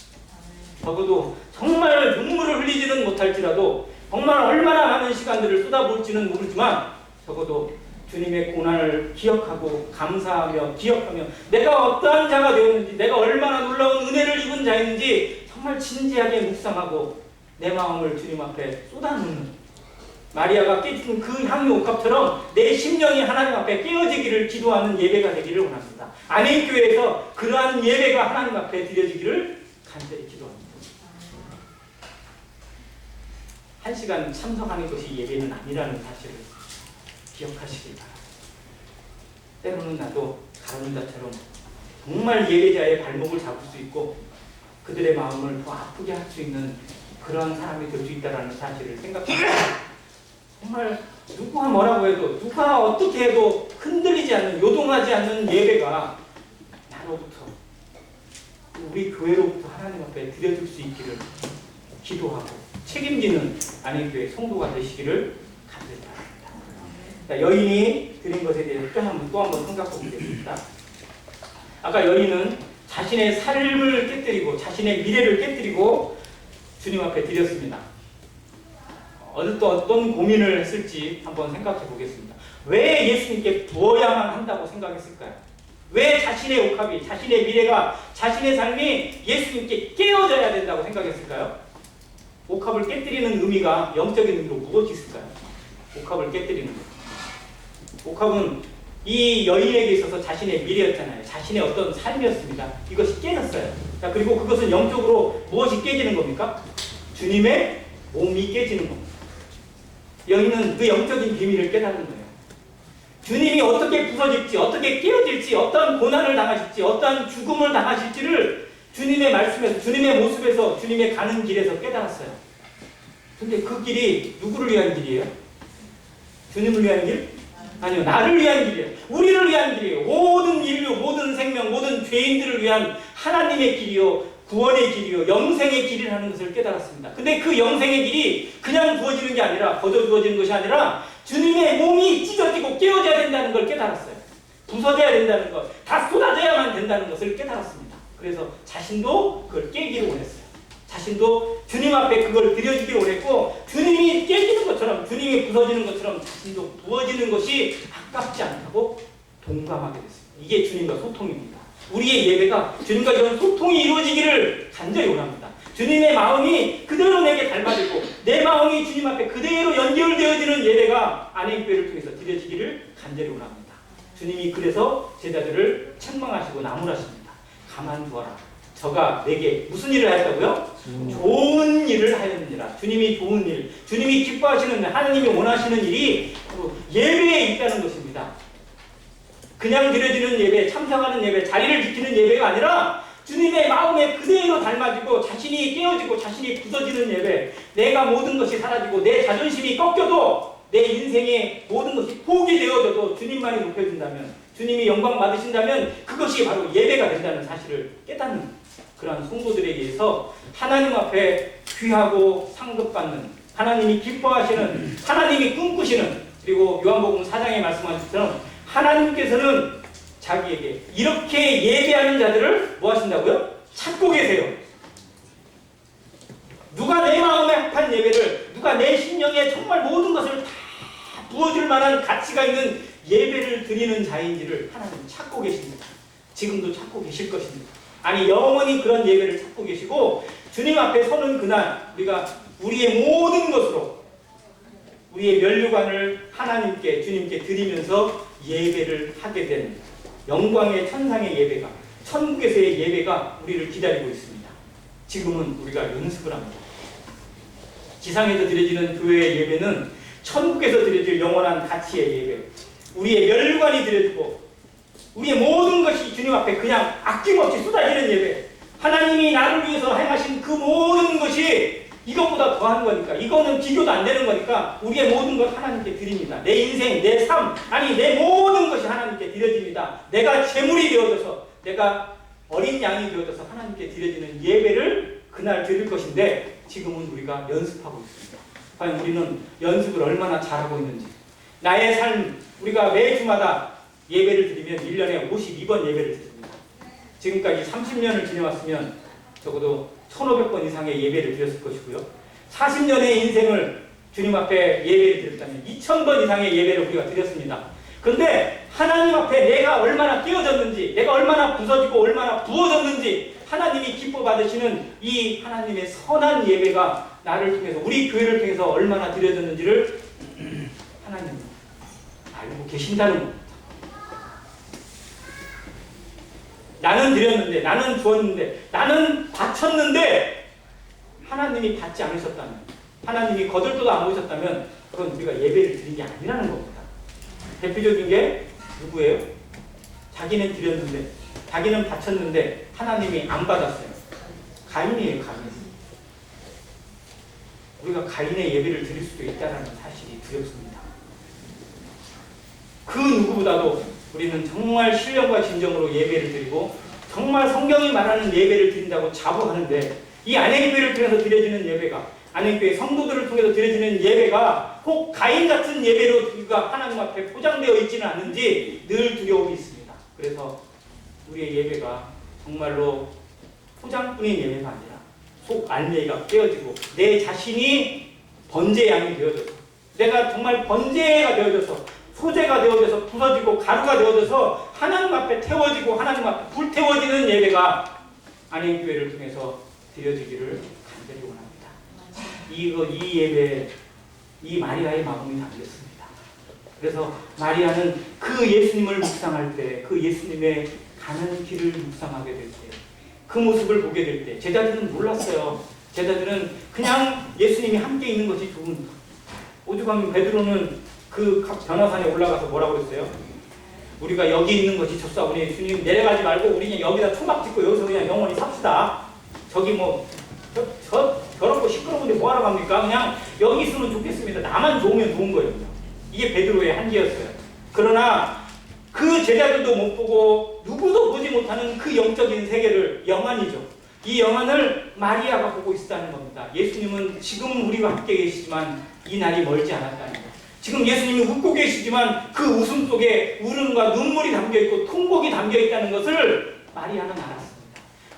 Speaker 1: 적어도 정말 눈물을 흘리지는 못할지라도 정말 얼마나 많은 시간들을 쏟아부을지는 모르지만 적어도 주님의 고난을 기억하고 감사하며 기억하며 내가 어떠한 자가 되었는지 내가 얼마나 놀라운 은혜를 입은 자였는지 정말 진지하게 묵상하고 내 마음을 주님 앞에 쏟아놓는 마리아가 깨진 그 향유옥합처럼 내 심령이 하나님 앞에 깨어지기를 기도하는 예배가 되기를 원합니다. 안인교회에서 그러한 예배가 하나님 앞에 드려지기를 간절히 기도합니다. 1시간 참석하는 것이 예배는 아니라는 사실을 기억하시기 바랍니다. 때로는 나도 가론자처럼 정말 예배자의 발목을 잡을 수 있고 그들의 마음을 더 아프게 할 수 있는 그런 사람이 될 수 있다는 사실을 생각합니다. 정말 누가 뭐라고 해도 누가 어떻게 해도 흔들리지 않는, 요동하지 않는 예배가 나로부터, 우리 교회로부터 하나님 앞에 드려질 수 있기를 기도하고 책임지는 안행교회 성도가 되시기를 간절히 바랍니다. 자, 여인이 드린 것에 대해서 또 한번 생각해 보겠습니다. 아까 여인은 자신의 삶을 깨뜨리고 자신의 미래를 깨뜨리고 주님 앞에 드렸습니다. 어떤 고민을 했을지 한번 생각해 보겠습니다. 왜 예수님께 부어야만 한다고 생각했을까요? 왜 자신의 옥합이, 자신의 미래가, 자신의 삶이 예수님께 깨어져야 된다고 생각했을까요? 옥합을 깨뜨리는 의미가 영적인 의미로 무엇이 있을까요? 옥합을 깨뜨리는 것. 옥합은 이 여인에게 있어서 자신의 미래였잖아요. 자신의 어떤 삶이었습니다. 이것이 깨졌어요. 자, 그리고 그것은 영적으로 무엇이 깨지는 겁니까? 주님의 몸이 깨지는 겁니다. 여인은 그 영적인 비밀을 깨닫는 거예요. 주님이 어떻게 부서질지, 어떻게 깨어질지, 어떤 고난을 당하실지, 어떤 죽음을 당하실지를 주님의 말씀에서, 주님의 모습에서, 주님의 가는 길에서 깨달았어요. 근데 그 길이 누구를 위한 길이에요? 주님을 위한 길? 아니요, 나를 위한 길이에요. 우리를 위한 길이에요. 모든 인류, 모든 생명, 모든 죄인들을 위한 하나님의 길이요, 구원의 길이요, 영생의 길이라는 것을 깨달았습니다. 근데 그 영생의 길이 그냥 부어지는 게 아니라, 거저 주어지는 것이 아니라 주님의 몸이 찢어지고 깨어져야 된다는 걸 깨달았어요. 부서져야 된다는 것, 다 쏟아져야만 된다는 것을 깨달았습니다. 그래서 자신도 그걸 깨기를 원했어요. 자신도 주님 앞에 그걸 드려주기를 원했고, 주님이 깨지는 것처럼, 주님이 부서지는 것처럼 자신도 부어지는 것이 아깝지 않다고 동감하게 됐습니다. 이게 주님과 소통입니다. 우리의 예배가 주님과 이런 소통이 이루어지기를 간절히 원합니다. 주님의 마음이 그대로 내게 닮아지고 내 마음이 주님 앞에 그대로 연결되어지는 예배가 안행교회를 통해서 드려지기를 간절히 원합니다. 주님이 그래서 제자들을 책망하시고 나무라십니다. 가만두어라. 저가 내게 무슨 일을 하였다고요? 좋은 일을 하였느니라. 주님이 좋은 일, 주님이 기뻐하시는 일, 하나님이 원하시는 일이 예배에 있다는 것입니다. 그냥 드려지는 예배, 참석하는 예배, 자리를 지키는 예배가 아니라 주님의 마음에 그대로 닮아지고 자신이 깨어지고 자신이 부서지는 예배, 내가 모든 것이 사라지고 내 자존심이 꺾여도 내 인생의 모든 것이 포기되어져도 주님만이 높여준다면, 주님이 영광 받으신다면 그것이 바로 예배가 된다는 사실을 깨닫는 그러한 성도들에게 의해서 하나님 앞에 귀하고 상급받는, 하나님이 기뻐하시는, 하나님이 꿈꾸시는, 그리고 요한복음 4장에 말씀하신 것처럼 하나님께서는 자기에게 이렇게 예배하는 자들을 뭐 하신다고요? 찾고 계세요. 누가 내 마음에 합한 예배를, 누가 내 심령에 정말 모든 것을 다 부어줄 만한 가치가 있는 예배를 드리는 자인지를 하나님은 찾고 계십니다. 지금도 찾고 계실 것입니다. 아니, 영원히 그런 예배를 찾고 계시고, 주님 앞에 서는 그날 우리가 우리의 모든 것으로 우리의 면류관을 하나님께, 주님께 드리면서 예배를 하게 되는 영광의 천상의 예배가, 천국에서의 예배가 우리를 기다리고 있습니다. 지금은 우리가 연습을 합니다. 지상에서 드려지는 교회의 예배는 천국에서 드려질 영원한 가치의 예배, 우리의 면류관이 드려지고 우리의 모든 것이 주님 앞에 그냥 아낌없이 쏟아지는 예배, 하나님이 나를 위해서 행하신 그 모든 것이 이것보다 더한 거니까, 이거는 비교도 안 되는 거니까 우리의 모든 걸 하나님께 드립니다. 내 인생, 내 삶, 아니 내 모든 것이 하나님께 드려집니다. 내가 제물이 되어져서, 내가 어린 양이 되어져서 하나님께 드려지는 예배를 그날 드릴 것인데, 지금은 우리가 연습하고 있습니다. 과연 우리는 연습을 얼마나 잘하고 있는지. 나의 삶, 우리가 매주마다 예배를 드리면 1년에 52번 예배를 드립니다. 지금까지 30년을 지내왔으면 적어도 1500번 이상의 예배를 드렸을 것이고요. 40년의 인생을 주님 앞에 예배를 드렸다면 2000번 이상의 예배를 우리가 드렸습니다. 그런데 하나님 앞에 내가 얼마나 깨어졌는지, 내가 얼마나 부서지고 얼마나 부어졌는지 하나님이 기뻐 받으시는 이 하나님의 선한 예배가 나를 통해서, 우리 교회를 통해서 얼마나 드려졌는지를 하나님은 알고 계신다는 겁니다. 나는 드렸는데, 나는 주었는데, 나는 바쳤는데 하나님이 받지 않으셨다면, 하나님이 거들떠도 안 보셨다면 그건 우리가 예배를 드린 게 아니라는 겁니다. 대표적인 게 누구예요? 자기는 드렸는데, 자기는 바쳤는데 하나님이 안 받았어요. 가인이에요, 가인. 우리가 가인의 예배를 드릴 수도 있다는 사실이 두렵습니다. 그 누구보다도 우리는 정말 신령과 진정으로 예배를 드리고 정말 성경이 말하는 예배를 드린다고 자부하는데, 이 안행교회를 통해서 드려지는 예배가, 안행교회 성도들을 통해서 드려지는 예배가 꼭 가인 같은 예배로 우리가 하나님 앞에 포장되어 있지는 않은지 늘 두려움이 있습니다. 그래서 우리의 예배가 정말로 포장뿐인 예배가 아니라 속 안내가 깨어지고 내 자신이 번제양이 되어져서, 내가 정말 번제가 되어져서, 소재가 되어져서 부서지고 가루가 되어져서 하나님 앞에 태워지고 하나님 앞에 불태워지는 예배가 안행교회를 통해서 드려지기를 간절히 원합니다. 이 예배에 이 마리아의 마음이 담겼습니다. 그래서 마리아는 그 예수님을 묵상할 때, 그 예수님의 가는 길을 묵상하게 될 때, 그 모습을 보게 될 때, 제자들은 몰랐어요. 제자들은 그냥 예수님이 함께 있는 것이 좋은, 오죽하면 베드로는 그 변화산에 올라가서 뭐라고 그랬어요? 우리가 여기 있는 것이 좋사오니 주님 내려가지 말고 우리 그냥 여기다 초막 짓고 여기서 그냥 영원히 삽시다. 저기 뭐 더럽고 시끄러운데 뭐하러 갑니까? 그냥 여기 있으면 좋겠습니다. 나만 좋으면 좋은 거예요. 이게 베드로의 한계였어요. 그러나 그 제자들도 못 보고 누구도 보지 못하는 그 영적인 세계를, 영안이죠. 이 영안을 마리아가 보고 있었다는 겁니다. 예수님은 지금 우리와 함께 계시지만 이 날이 멀지 않았다는 것. 지금 예수님이 웃고 계시지만 그 웃음 속에 울음과 눈물이 담겨있고 통곡이 담겨있다는 것을 마리아는 알았습니다.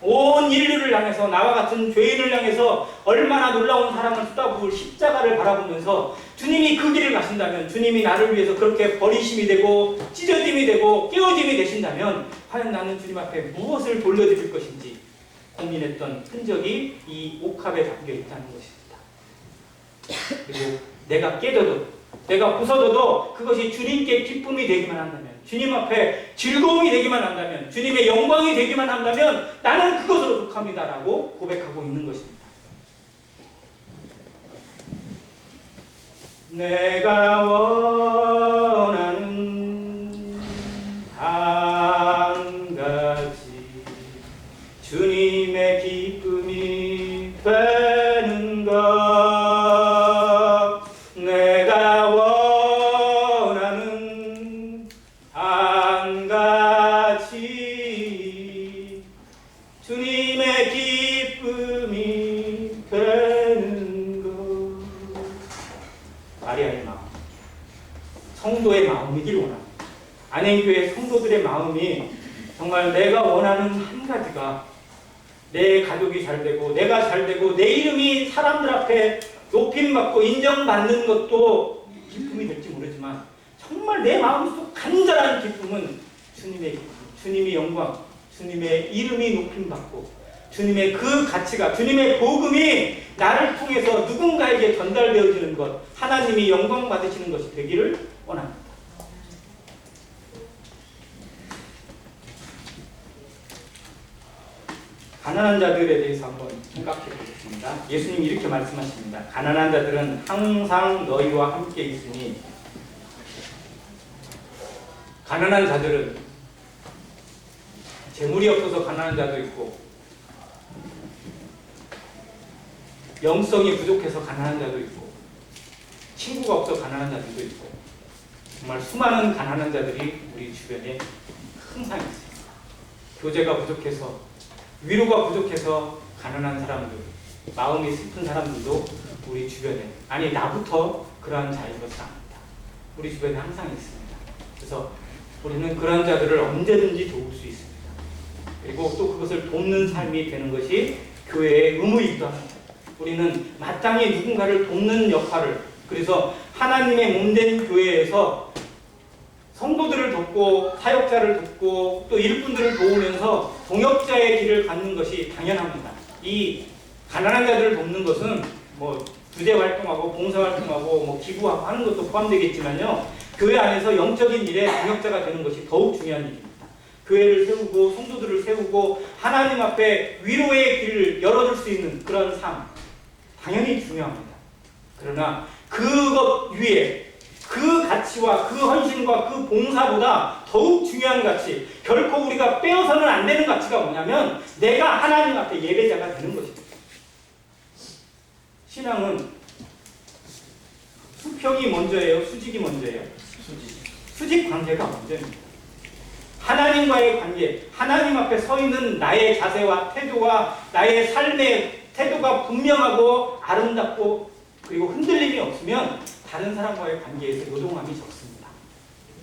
Speaker 1: 온 인류를 향해서, 나와 같은 죄인을 향해서 얼마나 놀라운 사랑을 쏟아부을 십자가를 바라보면서 주님이 그 길을 가신다면, 주님이 나를 위해서 그렇게 버리심이 되고 찢어짐이 되고 깨어짐이 되신다면 과연 나는 주님 앞에 무엇을 돌려드릴 것인지 고민했던 흔적이 이 옥합에 담겨 있다는 것입니다. 그리고 내가 깨져도, 내가 부서져도 그것이 주님께 기쁨이 되기만 한다면, 주님 앞에 즐거움이 되기만 한다면, 주님의 영광이 되기만 한다면 나는 그것으로 속합니다라고 고백하고 있는 것입니다. 내가 원하는 한 가지 주님의 기쁨이 되는 것, 내가 원하는 한 가지 주님의 기쁨이 되는 것. 마리아의 마음, 성도의 마음이길 원합니다. 안행교회 성도들의 마음이 정말 내가 원하는 한 가지가 내 가족이 잘 되고 내가 잘 되고 내 이름이 사람들 앞에 높임받고 인정받는 것도 기쁨이 될지 모르지만 정말 내 마음속 간절한 기쁨은 주님의 기쁨, 주님의 영광, 주님의 이름이 높임받고 주님의 그 가치가, 주님의 복음이 나를 통해서 누군가에게 전달되어지는 것, 하나님이 영광 받으시는 것이 되기를 원합니다. 가난한 자들에 대해서 한번 생각해 보겠습니다. 예수님이 이렇게 말씀하십니다. 가난한 자들은 항상 너희와 함께 있으니, 가난한 자들은 재물이 없어서 가난한 자도 있고, 영성이 부족해서 가난한 자도 있고, 친구가 없어 가난한 자들도 있고, 정말 수많은 가난한 자들이 우리 주변에 항상 있습니다. 교제가 부족해서, 위로가 부족해서 가난한 사람들, 마음이 슬픈 사람들도 우리 주변에, 아니 나부터 그러한 자인 것은 아닙니다. 우리 주변에 항상 있습니다. 그래서 우리는 그런 자들을 언제든지 도울 수 있습니다. 그리고 또 그것을 돕는 삶이 되는 것이 교회의 의무이기도 합니다. 우리는 마땅히 누군가를 돕는 역할을, 그래서 하나님의 몸된 교회에서 성도들을 돕고 사역자를 돕고 또 일꾼들을 도우면서 동역자의 길을 갖는 것이 당연합니다. 이 가난한 자들을 돕는 것은 뭐 주제 활동하고 봉사 활동하고 뭐 기부하고 하는 것도 포함되겠지만요, 교회 안에서 영적인 일에 동역자가 되는 것이 더욱 중요한 일입니다. 교회를 세우고 성도들을 세우고 하나님 앞에 위로의 길을 열어줄 수 있는 그런 삶, 당연히 중요합니다. 그러나 그것 위에 그 가치와 그 헌신과 그 봉사보다 더욱 중요한 가치, 결코 우리가 빼어서는 안 되는 가치가 뭐냐면 내가 하나님 앞에 예배자가 되는 것입니다. 신앙은 수평이 먼저예요? 수직이 먼저예요? 수직 관계가 먼저입니다. 하나님과의 관계, 하나님 앞에 서 있는 나의 자세와 태도와 나의 삶의 태도가 분명하고 아름답고 그리고 흔들림이 없으면 다른 사람과의 관계에서 요동함이 적습니다.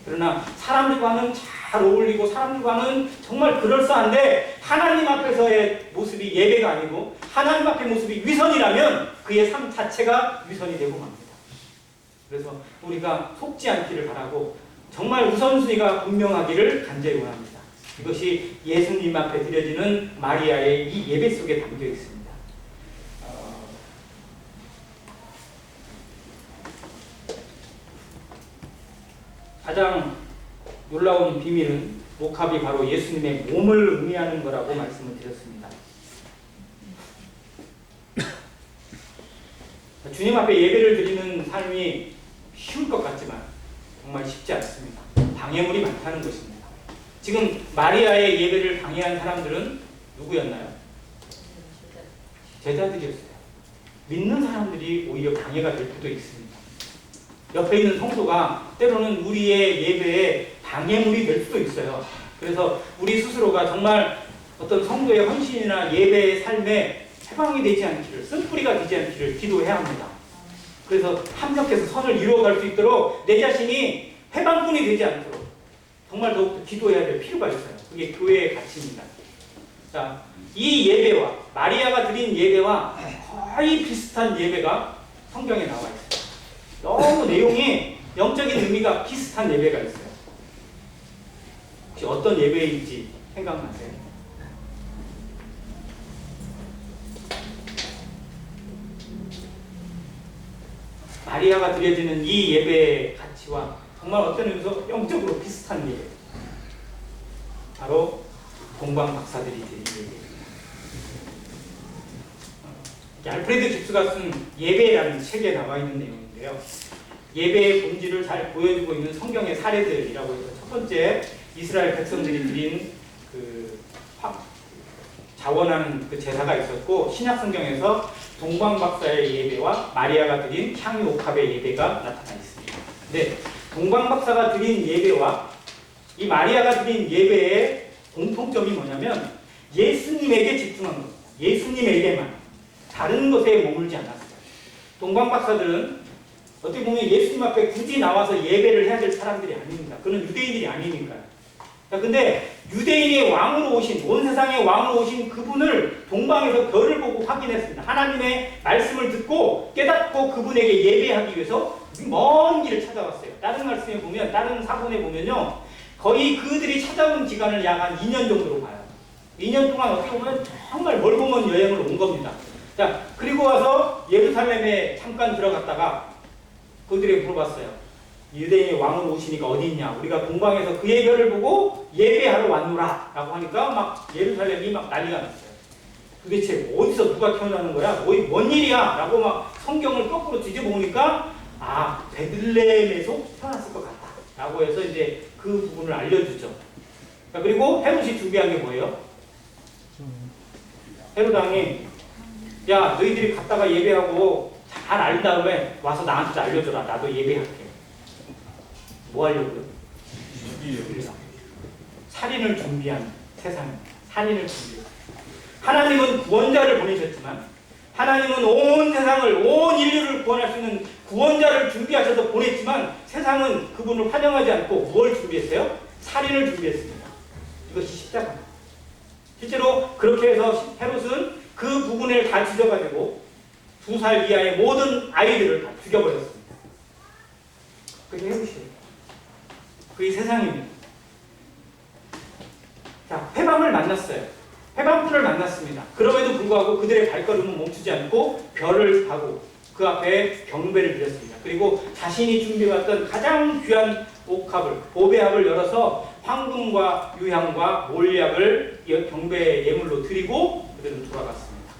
Speaker 1: 그러나 사람들과는 잘 어울리고 사람들과는 정말 그럴싸한데 하나님 앞에서의 모습이 예배가 아니고 하나님 앞의 모습이 위선이라면 그의 삶 자체가 위선이 되고 맙니다. 그래서 우리가 속지 않기를 바라고 정말 우선순위가 분명하기를 간절히 원합니다. 이것이 예수님 앞에 드려지는 마리아의 이 예배 속에 담겨 있습니다. 가장 놀라운 비밀은 옥합이 바로 예수님의 몸을 의미하는 거라고 말씀을 드렸습니다. 주님 앞에 예배를 드리는 삶이 쉬울 것 같지만 정말 쉽지 않습니다. 방해물이 많다는 것입니다. 지금 마리아의 예배를 방해한 사람들은 누구였나요? 제자들이었어요. 믿는 사람들이 오히려 방해가 될 수도 있습니다. 옆에 있는 성도가 때로는 우리의 예배에 방해물이 될 수도 있어요. 그래서 우리 스스로가 정말 어떤 성도의 헌신이나 예배의 삶에 해방이 되지 않기를, 쓴뿌리가 되지 않기를 기도해야 합니다. 그래서 합력해서 선을 이루어갈 수 있도록 내 자신이 해방꾼이 되지 않도록 정말 더욱더 기도해야 될 필요가 있어요. 그게 교회의 가치입니다. 자, 이 예배와 마리아가 드린 예배와 거의 비슷한 예배가 성경에 나와 있어요. 너무 내용이 영적인 의미가 비슷한 예배가 있어요. 혹시 어떤 예배인지 생각나세요? 마리아가 드려지는 이 예배의 가치와 정말 어떤 의미에서 영적으로 비슷한 예배, 바로 동방 박사들이 드린 예배입니다. 알프레드 깁스가 쓴 예배라는 책에 나와 있는 내용인데요. 예배의 본질을 잘 보여주고 있는 성경의 사례들이라고 해서 첫 번째 이스라엘 백성들이 드린 그 자원하는 그 제사가 있었고, 신약 성경에서 동방박사의 예배와 마리아가 드린 향유 옥합의 예배가 나타나 있습니다. 네, 동방박사가 드린 예배와 이 마리아가 드린 예배의 공통점이 뭐냐면 예수님에게 집중한 겁니다. 예수님에게만, 다른 것에 머물지 않았어요. 동방박사들은 어떻게 보면 예수님 앞에 굳이 나와서 예배를 해야 될 사람들이 아닙니다. 그는 유대인들이 아니니까요. 자, 근데 유대인의 왕으로 오신, 온 세상의 왕으로 오신 그분을 동방에서 별을 보고 확인했습니다. 하나님의 말씀을 듣고 깨닫고 그분에게 예배하기 위해서 먼 길을 찾아왔어요. 다른 말씀에 보면, 다른 사본에 보면요, 거의 그들이 찾아온 기간을 약 한 2년 정도로 봐요. 2년 동안 어떻게 보면 정말 멀고 먼 여행을 온 겁니다. 자, 그리고 와서 예루살렘에 잠깐 들어갔다가 그들에게 물어봤어요. 유대인의 왕으로 오시니까 어디 있냐? 우리가 동방에서 그의 별을 보고 예배하러 왔노라 라고 하니까 막 예루살렘이 막 난리가 났어요. 도대체 어디서 누가 태어나는 거야? 뭔 일이야? 라고 막 성경을 거꾸로 뒤져보니까 아, 베들레헴에서 태어났을 것 같다 라고 해서 이제 그 부분을 알려주죠. 자, 그리고 헤롯이 준비한 게 뭐예요? 헤롯 왕이 야, 너희들이 갔다가 예배하고 잘 알 다음에 와서 나한테 알려줘라. 나도 예배할게. 뭐 하려고요? 살인을 준비한 세상입니다. 살인을 준비해요. 하나님은 구원자를 보내셨지만, 하나님은 온 세상을, 온 인류를 구원할 수 있는 구원자를 준비하셔서 보냈지만, 세상은 그분을 환영하지 않고 무엇을 준비했어요? 살인을 준비했습니다. 이것이 십자가입니다. 실제로 그렇게 해서 헤롯은 그 부분을 다 뒤져가지고 2살 이하의 모든 아이들을 다 죽여버렸습니다. 그게 헤롯이에요. 그게 세상입니다. 자, 회방을 만났어요. 회방꾼을 만났습니다. 그럼에도 불구하고 그들의 발걸음은 멈추지 않고 별을 타고 그 앞에 경배를 드렸습니다. 그리고 자신이 준비해왔던 가장 귀한 옥합을, 보배합을 열어서 황금과 유향과 몰약을 경배의 예물로 드리고 그들은 돌아갔습니다.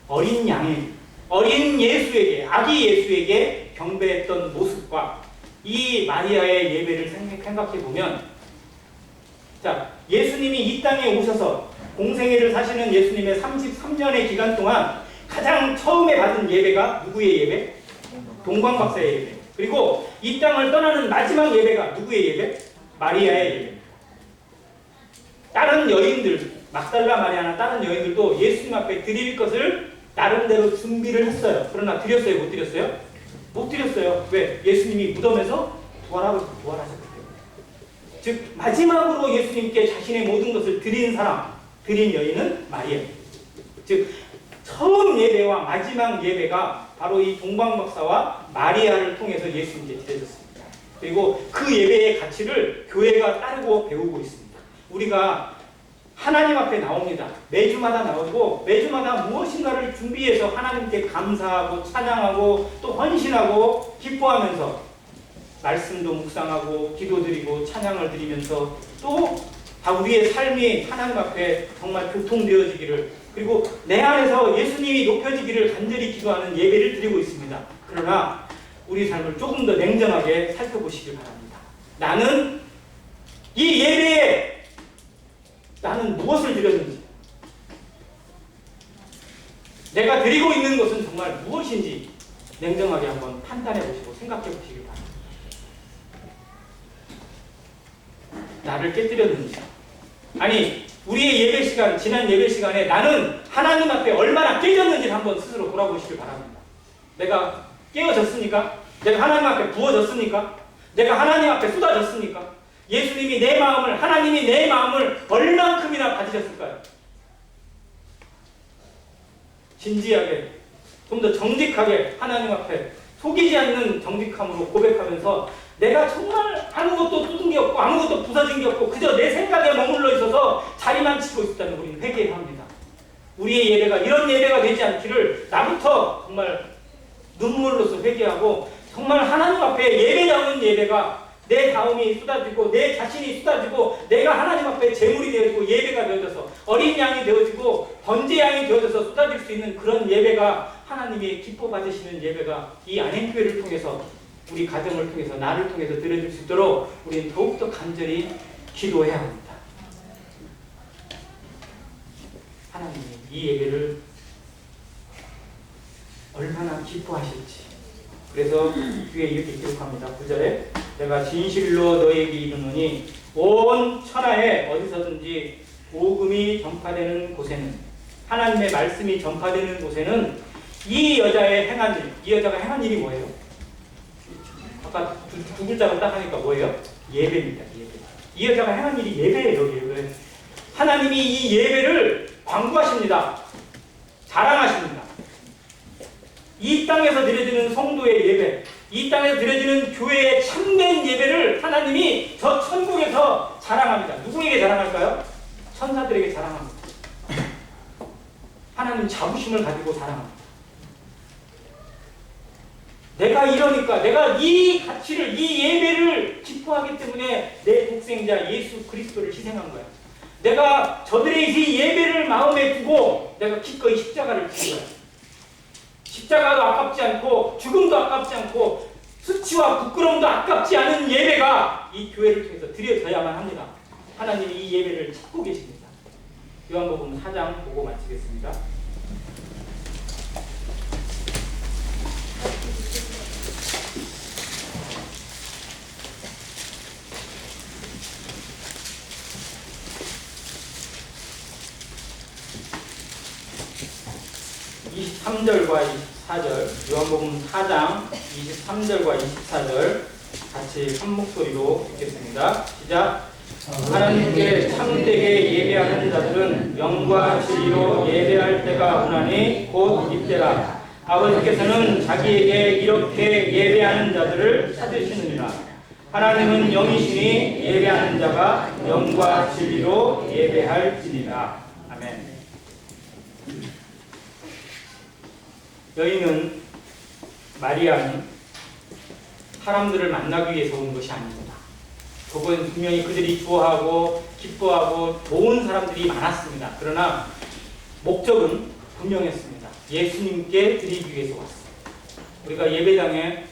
Speaker 1: 어린 양의 어린 예수에게, 아기 예수에게 경배했던 모습과 이 마리아의 예배를 생각해 보면, 자, 예수님이 이 땅에 오셔서 공생애를 사시는 예수님의 33년의 기간 동안 가장 처음에 받은 예배가 누구의 예배? 동방박사의 예배. 그리고 이 땅을 떠나는 마지막 예배가 누구의 예배? 마리아의 예배. 다른 여인들, 막달라 마리아나 다른 여인들도 예수님 앞에 드릴 것을 나름대로 준비를 했어요. 그러나 드렸어요? 못 드렸어요? 못 드렸어요. 왜? 예수님이 무덤에서 부활하셨기 때문에. 즉 마지막으로 예수님께 자신의 모든 것을 드린 사람, 드린 여인은 마리아. 즉 처음 예배와 마지막 예배가 바로 이 동방박사와 마리아를 통해서 예수님께 드려졌습니다. 그리고 그 예배의 가치를 교회가 따르고 배우고 있습니다. 우리가 하나님 앞에 나옵니다. 매주마다 나오고 매주마다 무엇인가를 준비해서 하나님께 감사하고 찬양하고 또 헌신하고 기뻐하면서 말씀도 묵상하고 기도드리고 찬양을 드리면서 또 우리의 삶이 하나님 앞에 정말 교통되어지기를, 그리고 내 안에서 예수님이 높여지기를 간절히 기도하는 예배를 드리고 있습니다. 그러나 우리 삶을 조금 더 냉정하게 살펴보시길 바랍니다. 나는 이 예배에 나는 무엇을 드렸는지, 내가 드리고 있는 것은 정말 무엇인지 냉정하게 한번 판단해 보시고 생각해 보시길 바랍니다. 나를 깨뜨렸는지, 아니 우리의 예배 시간, 지난 예배 시간에 나는 하나님 앞에 얼마나 깨졌는지를 한번 스스로 돌아보시길 바랍니다. 내가 깨어졌습니까? 내가 하나님 앞에 부어졌습니까? 내가 하나님 앞에 쏟아졌습니까? 예수님이 내 마음을, 하나님이 내 마음을 얼만큼이나 가지셨을까요? 진지하게, 좀 더 정직하게 하나님 앞에 속이지 않는 정직함으로 고백하면서 내가 정말 아무것도 뜯은 게 없고 아무것도 부서진 게 없고 그저 내 생각에 머물러 있어서 자리만 치고 있다는 우리는 회개해야 합니다. 우리의 예배가 이런 예배가 되지 않기를 나부터 정말 눈물로서 회개하고, 정말 하나님 앞에 예배다운 예배가 내 다음이 쏟아지고 내 자신이 쏟아지고 내가 하나님 앞에 제물이 되어지고 예배가 되어져서 어린 양이 되어지고 번제 양이 되어져서 쏟아질 수 있는 그런 예배가 하나님이 기뻐 받으시는 예배가 이 안행교회를 통해서, 우리 가정을 통해서, 나를 통해서 드려질 수 있도록 우리는 더욱더 간절히 기도해야 합니다. 하나님이 이 예배를 얼마나 기뻐하실지. 그래서 뒤에 이렇게 기록합니다. 9절에 내가 진실로 너에게 이르노니 온 천하에 어디서든지 복음이 전파되는 곳에는, 하나님의 말씀이 전파되는 곳에는 이 여자의 행한 일, 이 여자가 행한 일이 뭐예요? 아까 두 글자로 딱 하니까 뭐예요? 예배입니다. 예배. 이 여자가 행한 일이 예배예요. 예배. 하나님이 이 예배를 광고하십니다. 자랑하십니다. 이 땅에서 드려지는 성도의 예배, 이 땅에서 드려지는 교회의 참된 예배를 하나님이 저 천국에서 자랑합니다. 누구에게 자랑할까요? 천사들에게 자랑합니다. 하나님 자부심을 가지고 자랑합니다. 내가 이러니까, 내가 이 가치를, 이 예배를 기뻐하기 때문에 내 독생자 예수 그리스도를 희생한 거야. 내가 저들의 이 예배를 마음에 두고 내가 기꺼이 십자가를 지은 거야. 십자가도 아깝지 않고 죽음도 아깝지 않고 수치와 부끄러움도 아깝지 않은 예배가 이 교회를 통해서 드려져야만 합니다. 하나님이 이 예배를 찾고 계십니다. 요한복음 4장 보고 마치겠습니다. (23절과 24절) 요한복음 4장 23절과 24절 같이 한 목소리로 읽겠습니다. 시작. 하나님께 참되게 예배하는 자들은 영과 진리로 예배할 때가 오나니 곧 이때라. 아버지께서는 자기에게 이렇게 예배하는 자들을 찾으시느니라. 하나님은 영이시니 예배하는 자가 영과 진리로 예배할지니라. 아멘. 여인은, 마리아는 사람들을 만나기 위해서 온 것이 아닙니다. 그건 분명히 그들이 좋아하고 기뻐하고 좋은 사람들이 많았습니다. 그러나 목적은 분명했습니다. 예수님께 드리기 위해서 왔습니다. 우리가 예배당에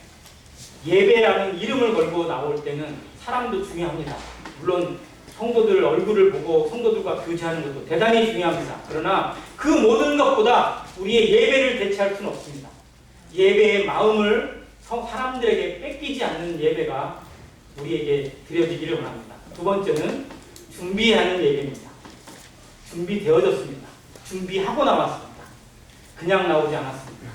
Speaker 1: 예배라는 이름을 걸고 나올 때는 사람도 중요합니다. 물론 성도들 얼굴을 보고 성도들과 교제하는 것도 대단히 중요합니다. 그러나 그 모든 것보다 우리의 예배를 대체할 수는 없습니다. 예배의 마음을 사람들에게 뺏기지 않는 예배가 우리에게 드려지기를 원합니다. 두 번째는 준비하는 예배입니다. 준비되어졌습니다. 준비하고 나왔습니다. 그냥 나오지 않았습니다.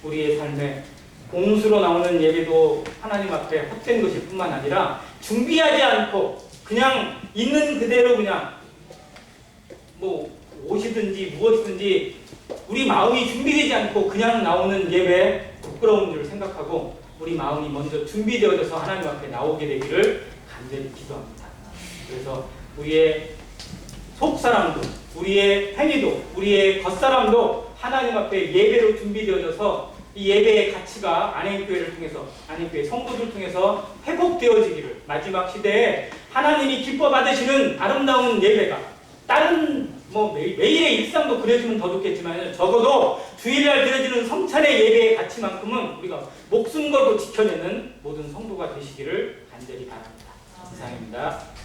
Speaker 1: 우리의 삶에 공수로 나오는 예배도 하나님 앞에 헛된 것일 뿐만 아니라 준비하지 않고 그냥 있는 그대로 그냥 뭐 옷이든지 무엇이든지 우리 마음이 준비되지 않고 그냥 나오는 예배 부끄러운 줄 생각하고 우리 마음이 먼저 준비되어져서 하나님 앞에 나오게 되기를 간절히 기도합니다. 그래서 우리의 속사람도 우리의 행위도 우리의 겉사람도 하나님 앞에 예배로 준비되어져서 이 예배의 가치가 안행교회를 통해서 안행교회 성도들을 통해서 회복되어지기를 마지막 시대에 하나님이 기뻐 받으시는 아름다운 예배가 다른 뭐 매일의 일상도 그려지면 더 좋겠지만 적어도 주일날 드려지는 성찬의 예배의 가치만큼은 우리가 목숨 걸고 지켜내는 모든 성도가 되시기를 간절히 바랍니다. 이상입니다.